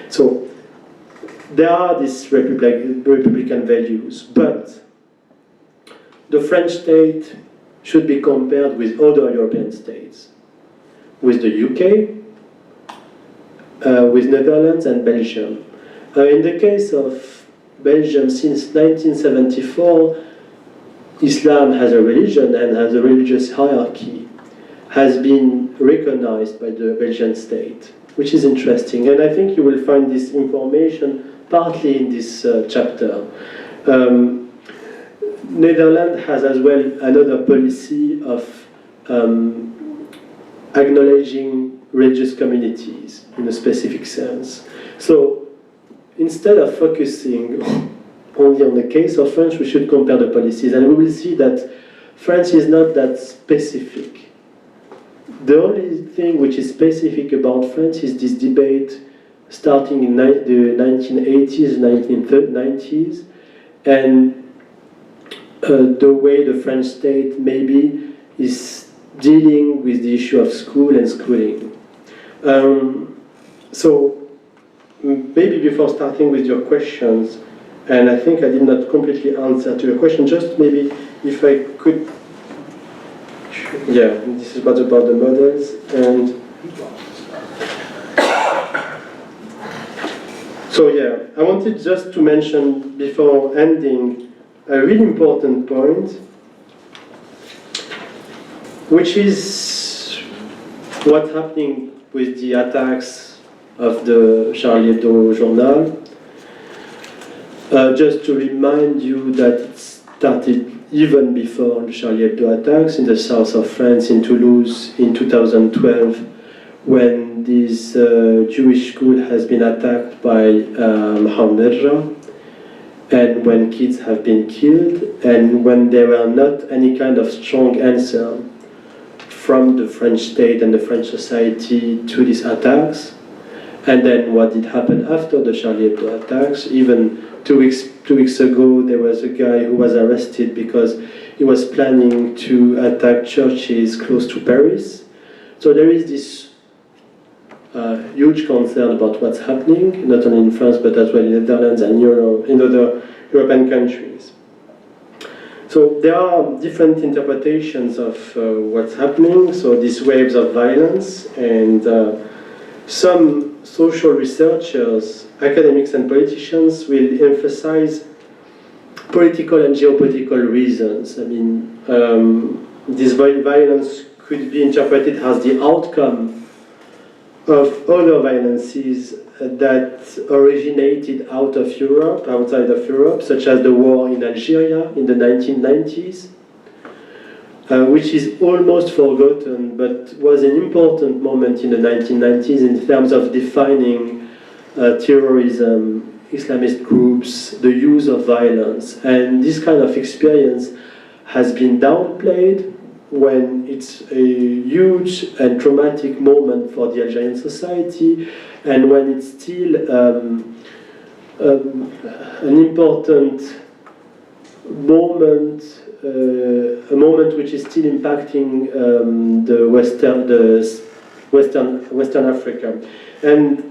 So, there are these Republican values, but the French state should be compared with other European states, with the UK, with Netherlands and Belgium. In the case of Belgium, since 1974, Islam as a religion and as a religious hierarchy has been recognized by the Belgian state, which is interesting. And I think you will find this information partly in this chapter. Netherlands has as well another policy of acknowledging religious communities in a specific sense. So instead of focusing only on the case of France, we should compare the policies, and we will see that France is not that specific. The only thing which is specific about France is this debate starting in the 1980s, 1990s, and the way the French state maybe is dealing with the issue of school and schooling. So maybe before starting with your questions, and I think I did not completely answer to your question, just maybe if I could, yeah, this is about the models, and so yeah, I wanted just to mention before ending a really important point, which is what's happening with the attacks of the Charlie Hebdo journal. Just to remind you that it started even before the Charlie Hebdo attacks in the south of France, in Toulouse, in 2012, when this Jewish school has been attacked by Mohammed, and when kids have been killed, and when there were not any kind of strong answer from the French state and the French society to these attacks. And then what did happen after the Charlie Hebdo attacks? Even two weeks ago, there was a guy who was arrested because he was planning to attack churches close to Paris. So there is this huge concern about what's happening, not only in France, but as well in the Netherlands and in other European countries. So there are different interpretations of what's happening, so these waves of violence, and some social researchers, academics and politicians will emphasize political and geopolitical reasons. I mean, this violence could be interpreted as the outcome of other violences that originated outside of Europe, such as the war in Algeria in the 1990s, which is almost forgotten, but was an important moment in the 1990s in terms of defining terrorism, Islamist groups, the use of violence. And this kind of experience has been downplayed when it's a huge and traumatic moment for the Algerian society, and when it's still an important moment, a moment which is still impacting the Western Africa. And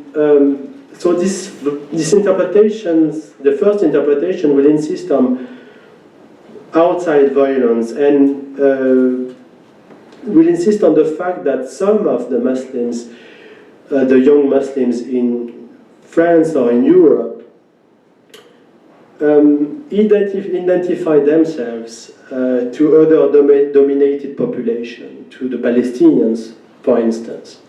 so these interpretations, the first interpretation will insist on outside violence, and will insist on the fact that some of the Muslims, the young Muslims in France or in Europe, identify themselves to other dominated population, to the Palestinians, for instance.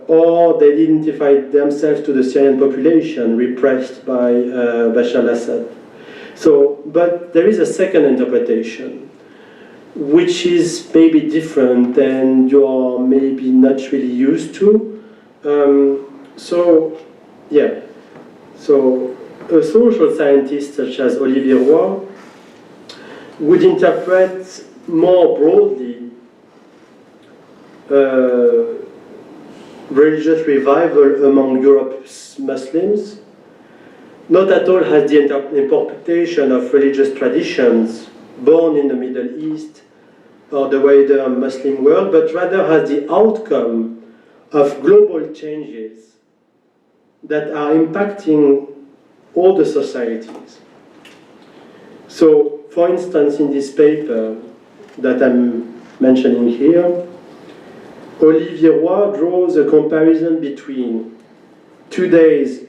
Or they identify themselves to the Syrian population repressed by Bashar al-Assad. So, but there is a second interpretation, which is maybe different and you're maybe not really used to. So, yeah. So, a social scientist such as Olivier Roy would interpret more broadly religious revival among Europe's Muslims, not at all has the interpretation of religious traditions born in the Middle East or the wider Muslim world, but rather has the outcome of global changes that are impacting all the societies. So, for instance, in this paper that I'm mentioning here, Olivier Roy draws a comparison between today's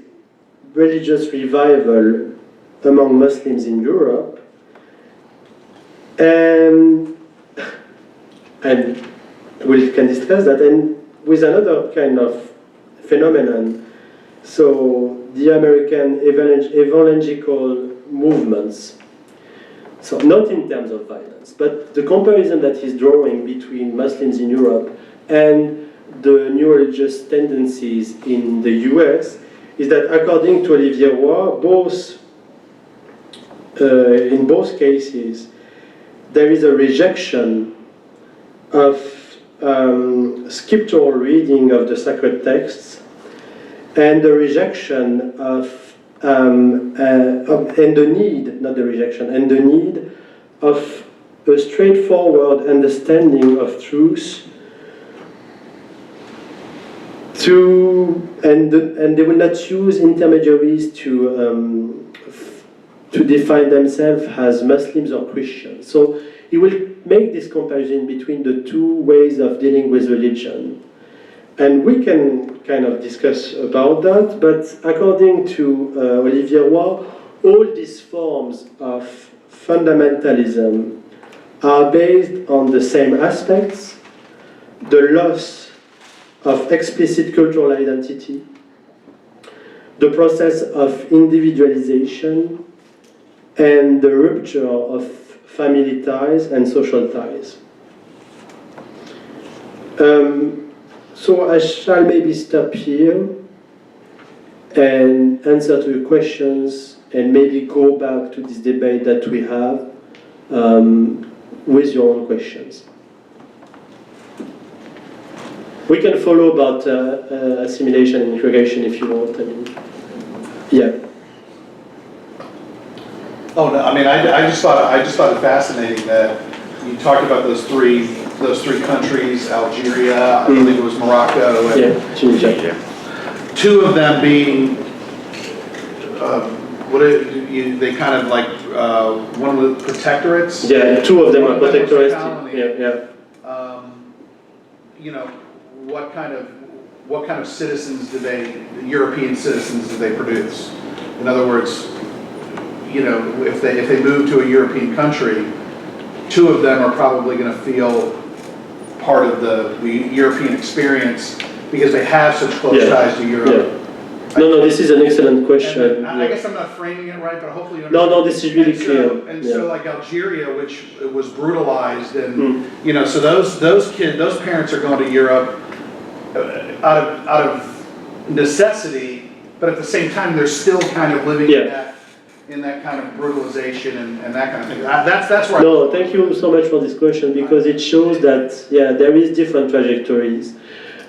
religious revival among Muslims in Europe and we can discuss that, and with another kind of phenomenon. So the American evangelical movements. So not in terms of violence, but the comparison that he's drawing between Muslims in Europe and the new religious tendencies in the US is that according to Olivier Roy, in both cases, there is a rejection of scriptural reading of the sacred texts and the rejection and the need, not the rejection, and the need of a straightforward understanding of truth and they will not use intermediaries to define themselves as Muslims or Christians. So he will make this comparison between the two ways of dealing with religion. And we can kind of discuss about that, but according to Olivier Roy, all these forms of fundamentalism are based on the same aspects: the loss of explicit cultural identity, the process of individualization, and the rupture of family ties and social ties. So I shall maybe stop here and answer to your questions and maybe go back to this debate that we have with your own questions. We can follow about assimilation and integration if you want. I mean, yeah. Oh no, I mean, I just thought it fascinating that you talked about those three countries, Algeria, I believe it was Morocco, and Tunisia. Two of them being they kind of like one was protectorates. Yeah, two of them are protectorates. Colony. Yeah. You know, what kind of citizens European citizens do they produce? In other words, you know, if they move to a European country, two of them are probably going to feel part of the European experience because they have such close ties to Europe. Yeah. No, this is an excellent question. And I guess I'm not framing it right, but hopefully you understand. No, this is really clear. And so like Algeria, which was brutalized, and you know, so those parents are going to Europe out of necessity, but at the same time they're still kind of living in that kind of brutalization and that kind of thing. That's where. No, thank you so much for this question, because it shows that there is different trajectories,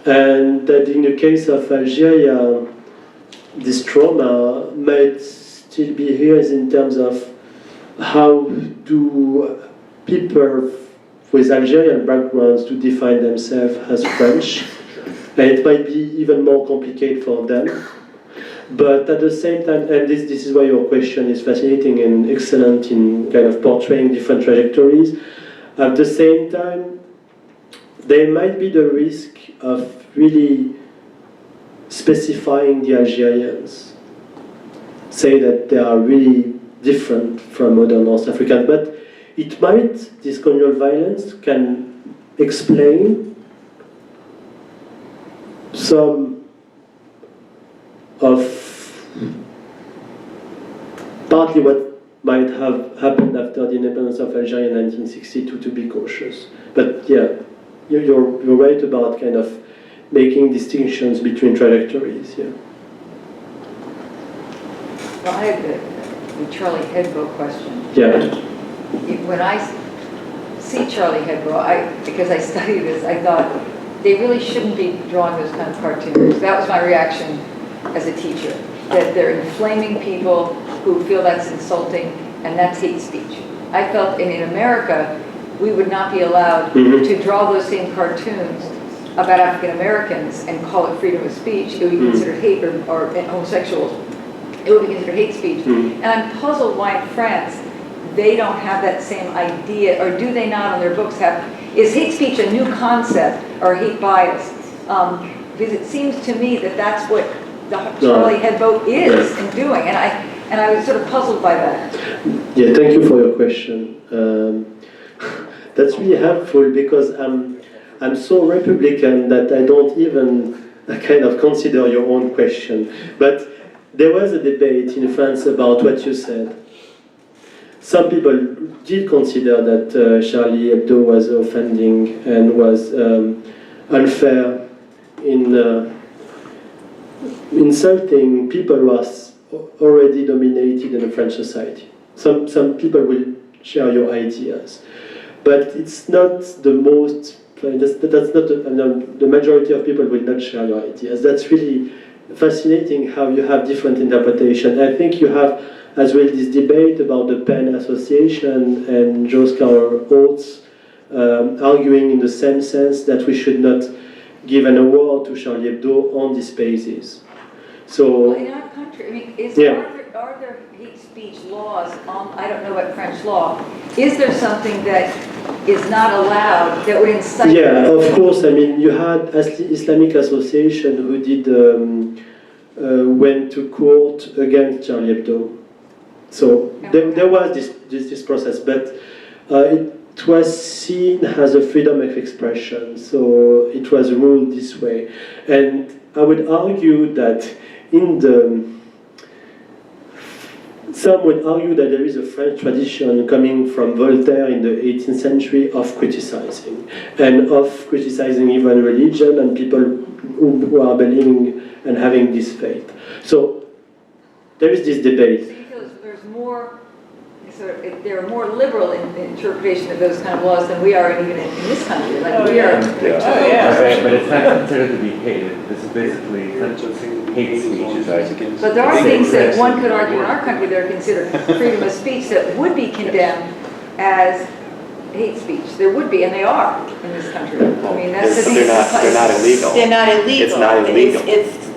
and that in the case of Algeria, this trauma might still be here in terms of how do people with Algerian backgrounds to define themselves as French, and it might be even more complicated for them. But at the same time, and this is why your question is fascinating and excellent in kind of portraying different trajectories, at the same time, there might be the risk of really specifying the Algerians, say that they are really different from modern North Africans, but it might, this colonial violence can explain some of partly what might have happened after the independence of Algeria in 1962, to be cautious. But yeah, you're right about kind of making distinctions between trajectories, yeah. Well, I have the Charlie Hebdo question. Yeah. When I see Charlie Hebdo, because I study this, I thought they really shouldn't be drawing those kind of cartoons. That was my reaction as a teacher, that they're inflaming people who feel that's insulting, and that's hate speech. I felt in America, we would not be allowed to draw those same cartoons about African Americans and call it freedom of speech. It would be considered hate, or homosexuals. It would be considered hate speech. And I'm puzzled why in France they don't have that same idea, or do they not on their books have, is hate speech a new concept or hate bias? Because it seems to me that that's what the Charlie Head vote is in doing, and I was sort of puzzled by that. Yeah, thank you for your question. That's really helpful because I'm so Republican that I don't even kind of consider your own question. But there was a debate in France about what you said. Some people did consider that Charlie Hebdo was offending and was unfair in insulting people who are already dominated in the French society. Some people will share your ideas, but it's not the most. That's not the majority of people will not share your ideas. That's really fascinating how you have different interpretation. I think you have as well this debate about the PEN Association and Joschka Oates arguing in the same sense that we should not give an award to Charlie Hebdo on this basis. So, Well, in our country, I mean, are there hate speech laws on, I don't know about French law, is there something that is not allowed that would incite? Yeah, of course. I mean, you had Islamic Association who did went to court against Charlie Hebdo. So there was this process, but it was seen as a freedom of expression. So it was ruled this way, and I would argue that some would argue that there is a French tradition coming from Voltaire in the 18th century of criticizing, and of criticizing even religion and people who are believing and having this faith. So there is this debate. So you feel there's more, they're more liberal in the interpretation of those kind of laws than we are even in this country. Like we are. But it's not considered to be hate. This is basically hate speech. But there are things that one could argue in our country that are considered freedom of speech that would be condemned as hate speech. There would be, and they are in this country. I mean, that's the thing. They're not illegal. They're not illegal. It's not illegal. It's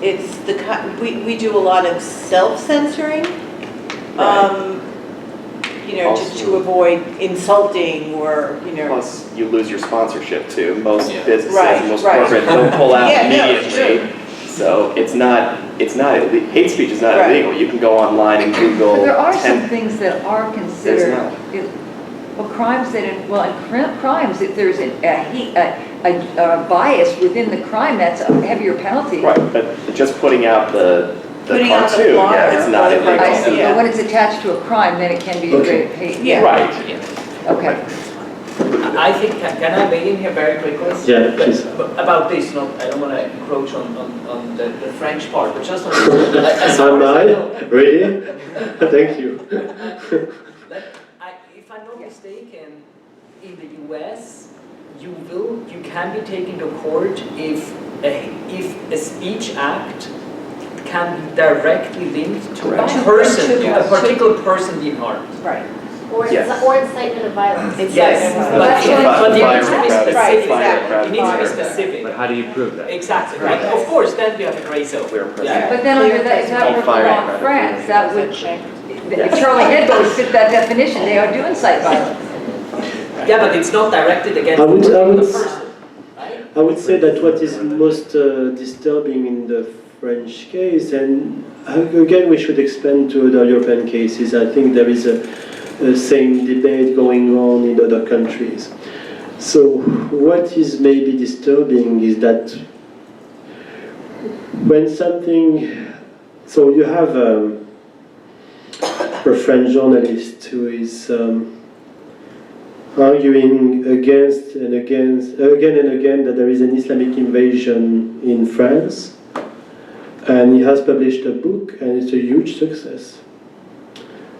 we do a lot of self-censoring, just to avoid insulting or, Plus, you lose your sponsorship too. Most businesses, most right. corporate don't pull out immediately. Sure. So it's not hate speech is not illegal. You can go online and Google. But there are some things that are considered. There's Crimes that in crimes, if there's a bias within the crime, that's a heavier penalty. Right, but just putting out the Putting out the cartoon, flyer it's not or the illegal. I see, Yeah. but when it's attached to a crime, then it can be a great hate. Yeah. Right. Okay. I think, can I weigh in here very quickly? Yeah, please. About this, I don't want to encroach on the French part, but just on Am I? Really? Thank you. If I'm not mistaken, in the US, you can be taken to court if a speech act can be directly linked to a person, to a particular person being harmed. Right. Or incitement of violence. Yes, but it needs to be specific. Right, It needs to be specific. But how do you prove that? Exactly, right. Of course, then we have a gray zone. Yeah. But then under that, if that were the law in France, that would, if Charlie Hebdo fit that definition, they are doing incite violence. Yeah, but it's not directed against I would- the person. Right? I would say that what is most disturbing in the French case, and again we should expand to other European cases, I think there is a same debate going on in other countries. So what is maybe disturbing is that when something, so you have a French journalist who is arguing again and again that there is an Islamic invasion in France, and he has published a book and it's a huge success.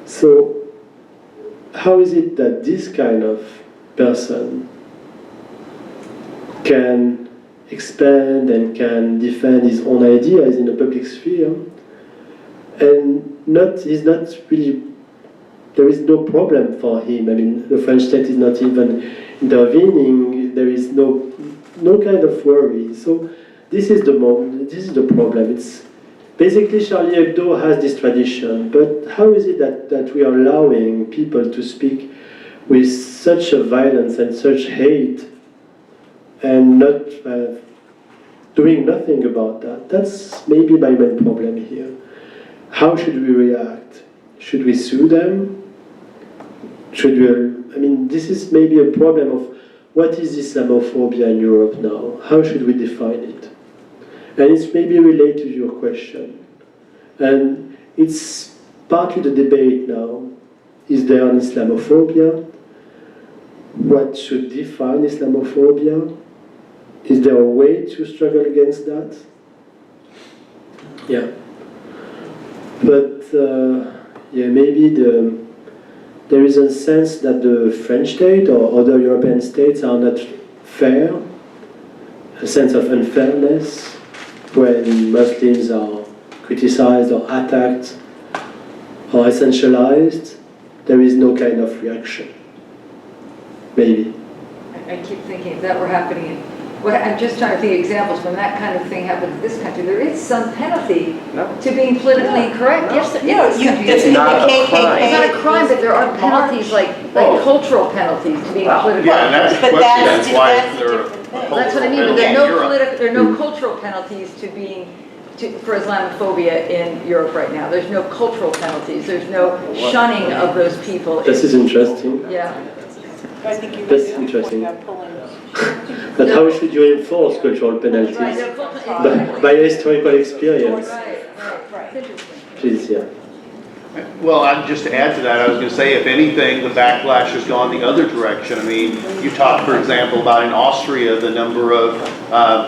So how is it that this kind of person can expand and can defend his own ideas in the public sphere, and he's not really, there is no problem for him. I mean, the French state is not even intervening. There is no kind of worry. So this is the problem. It's basically Charlie Hebdo has this tradition, but how is it that we are allowing people to speak with such a violence and such hate and not doing nothing about that? That's maybe my main problem here. How should we react? Should we sue them? Should we, I mean, this is maybe a problem of what is Islamophobia in Europe now? How should we define it? And it's maybe related to your question. And it's partly the debate now. Is there an Islamophobia? What should define Islamophobia? Is there a way to struggle against that? Yeah. But, yeah, maybe there is a sense that the French state or other European states are not fair, a sense of unfairness when Muslims are criticized or attacked or essentialized. There is no kind of reaction. Maybe. I keep thinking if that were happening, I'm just trying to think of examples when that kind of thing happens in this country. There is some penalty to being politically incorrect. Yes, in this country. It's not a crime. It's not a crime, but there are penalties like cultural penalties to being politically Yeah, and that's the But question, that's that's why a there different thing. That's what I mean, but there are no cultural penalties for Islamophobia in Europe right now. There's no cultural penalties. There's no shunning of those people. This is interesting. Yeah. I think you That's really have a interesting. point about pulling. But how should you enforce cultural penalties? By historical experience. Right. It's interesting. Please, yeah. Well, just to add to that, I was going to say, if anything, the backlash has gone the other direction. I mean, you talked, for example, about in Austria, the number of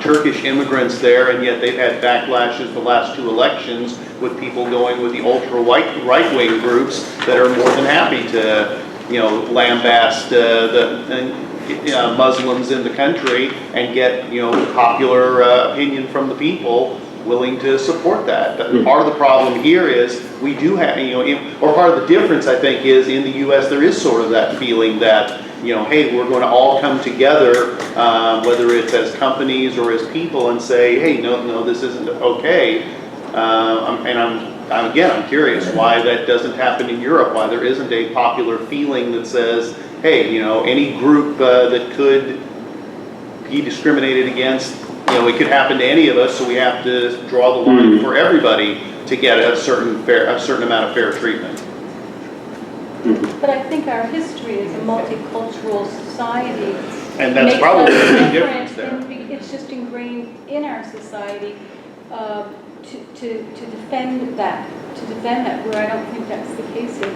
Turkish immigrants there, and yet they've had backlashes the last 2 elections with people going with the right-wing groups that are more than happy to, lambast the Muslims in the country and get, popular opinion from the people willing to support that. Part of the problem here is we do have, or part of the difference, I think, is in the U.S. there is sort of that feeling that, hey, we're going to all come together, whether it's as companies or as people, and say, hey, no, this isn't okay. I'm curious why that doesn't happen in Europe, why there isn't a popular feeling that says, hey, any group that could be discriminated against, it could happen to any of us, so we have to draw the line for everybody to get a certain amount of fair treatment. But I think our history as a multicultural society And that's makes probably us a big different, difference there. and it's just ingrained in our society to defend that, where I don't think that's the case in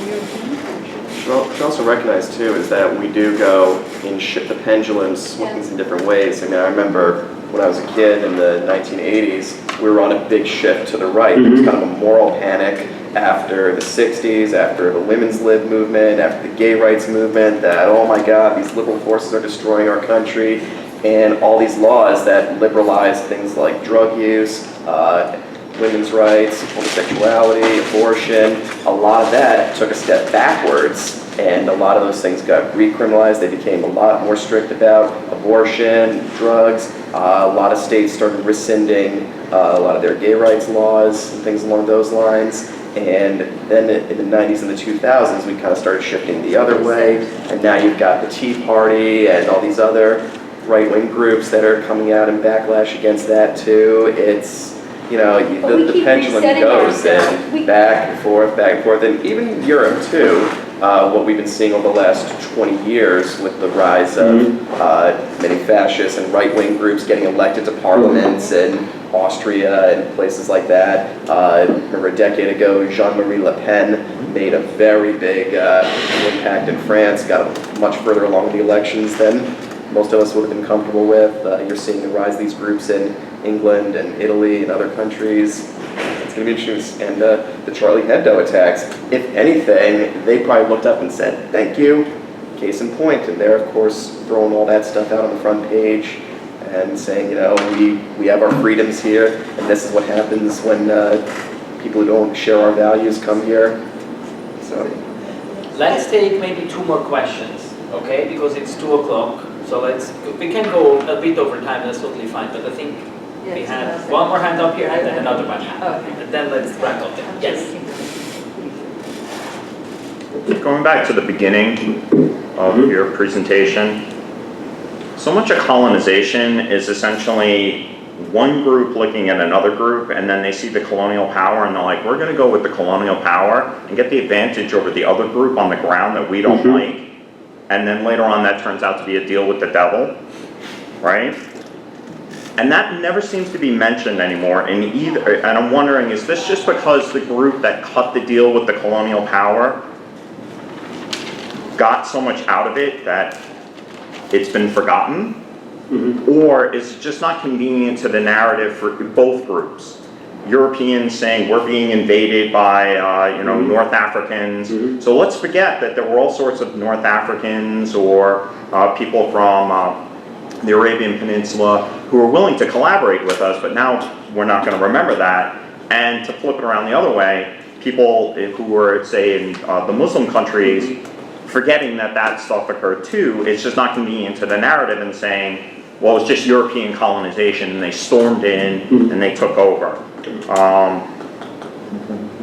European countries. We should also recognize too is that we do go in the pendulum swings in different ways. I mean, I remember when I was a kid in the 1980s, we were on a big shift to the right. It was kind of a moral panic after the 60s, after the women's lib movement, after the gay rights movement, that, oh my God, these liberal forces are destroying our country, and all these laws that liberalized things like drug use, women's rights, homosexuality, abortion, a lot of that took a step backwards, and a lot of those things got recriminalized. They became a lot more strict about abortion, drugs. A lot of states started rescinding a lot of their gay rights laws and things along those lines. And then in the 90s and the 2000s, we kind of started shifting the other way. And now you've got the Tea Party and all these other right-wing groups that are coming out in backlash against that too. It's, the pendulum goes and back and forth, and even Europe too. What we've been seeing over the last 20 years with the rise of many fascist and right-wing groups getting elected to parliaments in Austria and places like that. Remember a decade ago, Jean-Marie Le Pen made a very big impact in France, got much further along the elections than most of us would have been comfortable with. You're seeing the rise of these groups in England and Italy and other countries. It's going to be interesting. And the Charlie Hebdo attacks, if anything, they probably looked up and said, thank you, case in point. And they're, of course, throwing all that stuff out on the front page and saying, we have our freedoms here, and this is what happens when people who don't share our values come here. So Let's take maybe 2 more questions, okay? Because it's 2 o'clock. So we can go a bit over time, that's totally fine, but I think We Yeah, had someone else. one more hand up here and then another one. Okay. And then let's wrap up there. Yes. Going back to the beginning of your presentation, so much of colonization is essentially one group looking at another group, and then they see the colonial power and they're like, we're going to go with the colonial power and get the advantage over the other group on the ground that we don't like. And then later on that turns out to be a deal with the devil, right? And that never seems to be mentioned anymore in either, and I'm wondering, is this just because the group that cut the deal with the colonial power got so much out of it that it's been forgotten? Or is it just not convenient to the narrative for both groups? Europeans saying we're being invaded by North Africans. So let's forget that there were all sorts of North Africans or people from the Arabian Peninsula who were willing to collaborate with us, but now we're not going to remember that. And to flip it around the other way, people who were, say, in the Muslim countries, forgetting that that stuff occurred too, it's just not convenient to the narrative and saying, well, it's just European colonization and they stormed in and they took over.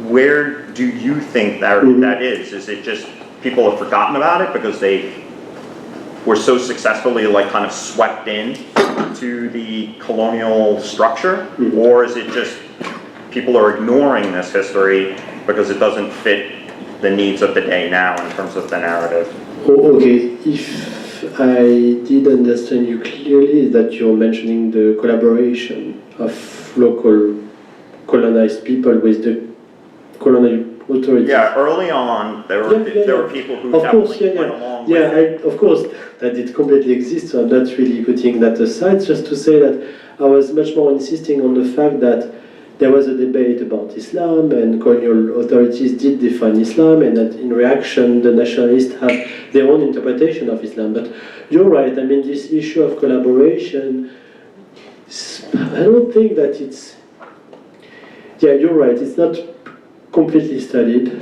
Where do you think that is? Is it just people have forgotten about it because they were so successfully kind of swept in to the colonial structure? Or is it just people are ignoring this history because it doesn't fit the needs of the day now in terms of the narrative? Okay, if I did understand you clearly, is that you're mentioning the collaboration of local colonized people with the colonial authorities. Yeah, early on, there were people who of course, definitely went along yeah, with it. of course, that it completely exists, so I'm not really putting that aside, just to say that I was much more insisting on the fact that there was a debate about Islam, and colonial authorities did define Islam, and that in reaction, the nationalists have their own interpretation of Islam. But you're right, I mean, this issue of collaboration, I don't think that it's... Yeah, you're right, it's not completely studied.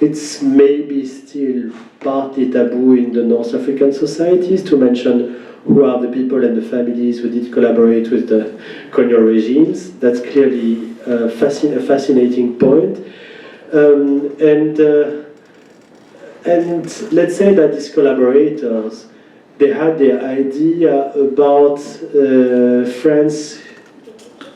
It's maybe still partly taboo in the North African societies to mention who are the people and the families who did collaborate with the colonial regimes. That's clearly a fascinating point. And let's say that these collaborators, they had their idea about France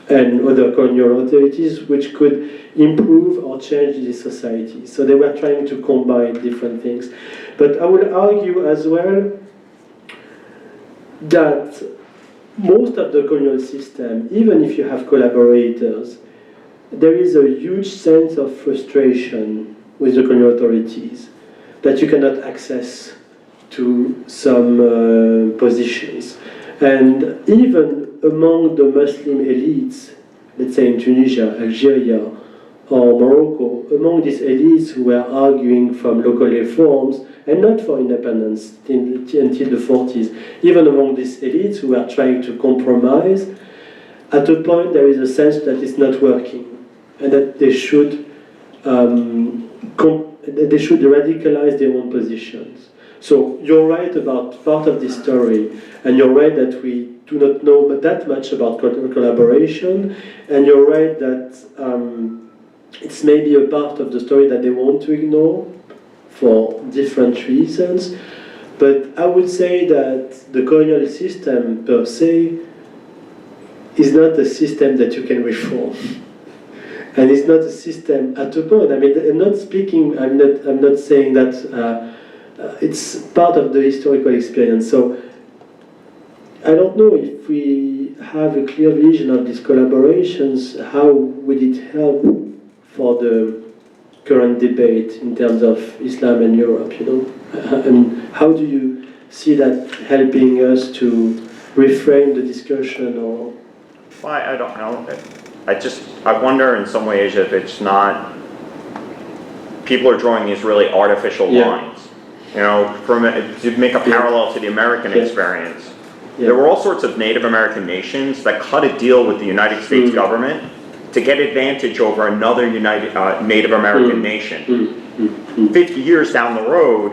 and other colonial authorities which could improve or change the society. So they were trying to combine different things. But I would argue as well that most of the colonial system, even if you have collaborators, there is a huge sense of frustration with the colonial authorities that you cannot access to some positions. And even among the Muslim elites, let's say in Tunisia, Algeria, or Morocco, among these elites who were arguing from local reforms and not for independence until the 40s, even among these elites who were trying to compromise, at a point there is a sense that it's not working and that they should radicalize their own positions. So you're right about part of this story, and you're right that we do not know that much about collaboration, and you're right that it's maybe a part of the story that they want to ignore for different reasons. But I would say that the colonial system per se is not a system that you can reform. And it's not a system at a point. I mean, I'm not saying that it's part of the historical experience. So I don't know if we have a clear vision of these collaborations, how would it help for the current debate in terms of Islam and Europe, And how do you see that helping us to reframe the discussion or... Well, I don't know. I wonder in some ways if it's not, people are drawing these really artificial lines, to make a parallel to the American experience. There were all sorts of Native American nations that cut a deal with the United States government to get advantage over another Native American nation. 50 years down the road,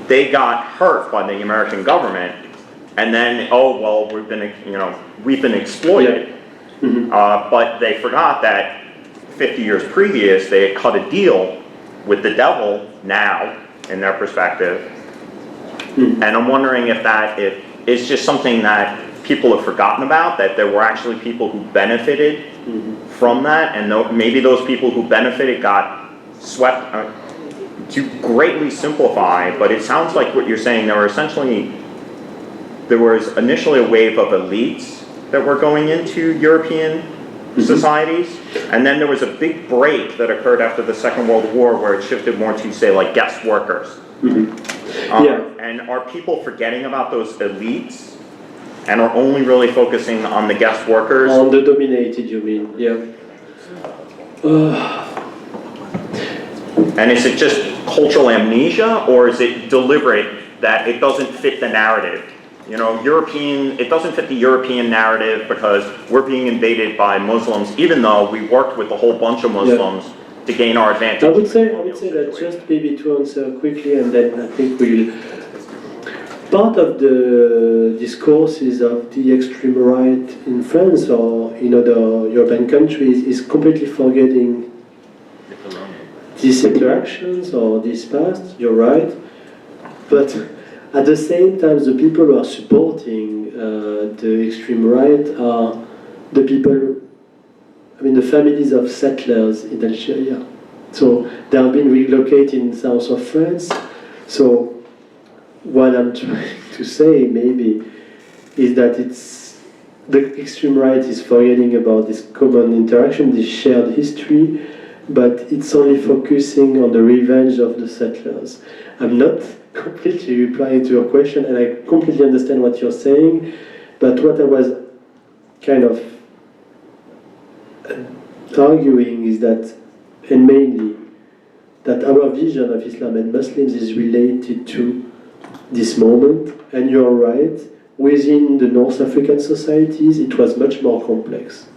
they got hurt by the American government, and then, oh, well, we've been exploited. But they forgot that 50 years previous, they had cut a deal with the devil now, in their perspective. And I'm wondering if it's just something that people have forgotten about, that there were actually people who benefited from that, and maybe those people who benefited got swept, to greatly simplify, but it sounds like what you're saying, there was initially a wave of elites that were going into European societies, and then there was a big break that occurred after the Second World War where it shifted more to, say, like guest workers. And are people forgetting about those elites and are only really focusing on the guest workers? On the dominated, you mean? Yeah. And is it just cultural amnesia, or is it deliberate that it doesn't fit the narrative? You know, it doesn't fit the European narrative because we're being invaded by Muslims, even though we worked with a whole bunch of Muslims to gain our advantage. I would say that just maybe to answer quickly, and then I think part of the discourses of the extreme right in France or in other European countries is completely forgetting these interactions or this past, you're right, but at the same time the people who are supporting the extreme right are the people, the families of settlers in Algeria. So they have been relocated in south of France. So what I'm trying to say maybe is that the extreme right is forgetting about this common interaction, this shared history, but it's only focusing on the revenge of the settlers. I'm not completely replying to your question, and I completely understand what you're saying, but what I was kind of arguing is that, and mainly, that our vision of Islam and Muslims is related to this moment, and you're right, within the North African societies it was much more complex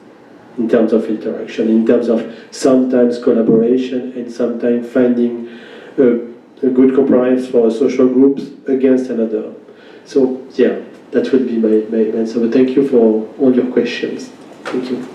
in terms of interaction, in terms of sometimes collaboration and sometimes finding a good compromise for social groups against another. So yeah, that would be my answer, but thank you for all your questions. Thank you.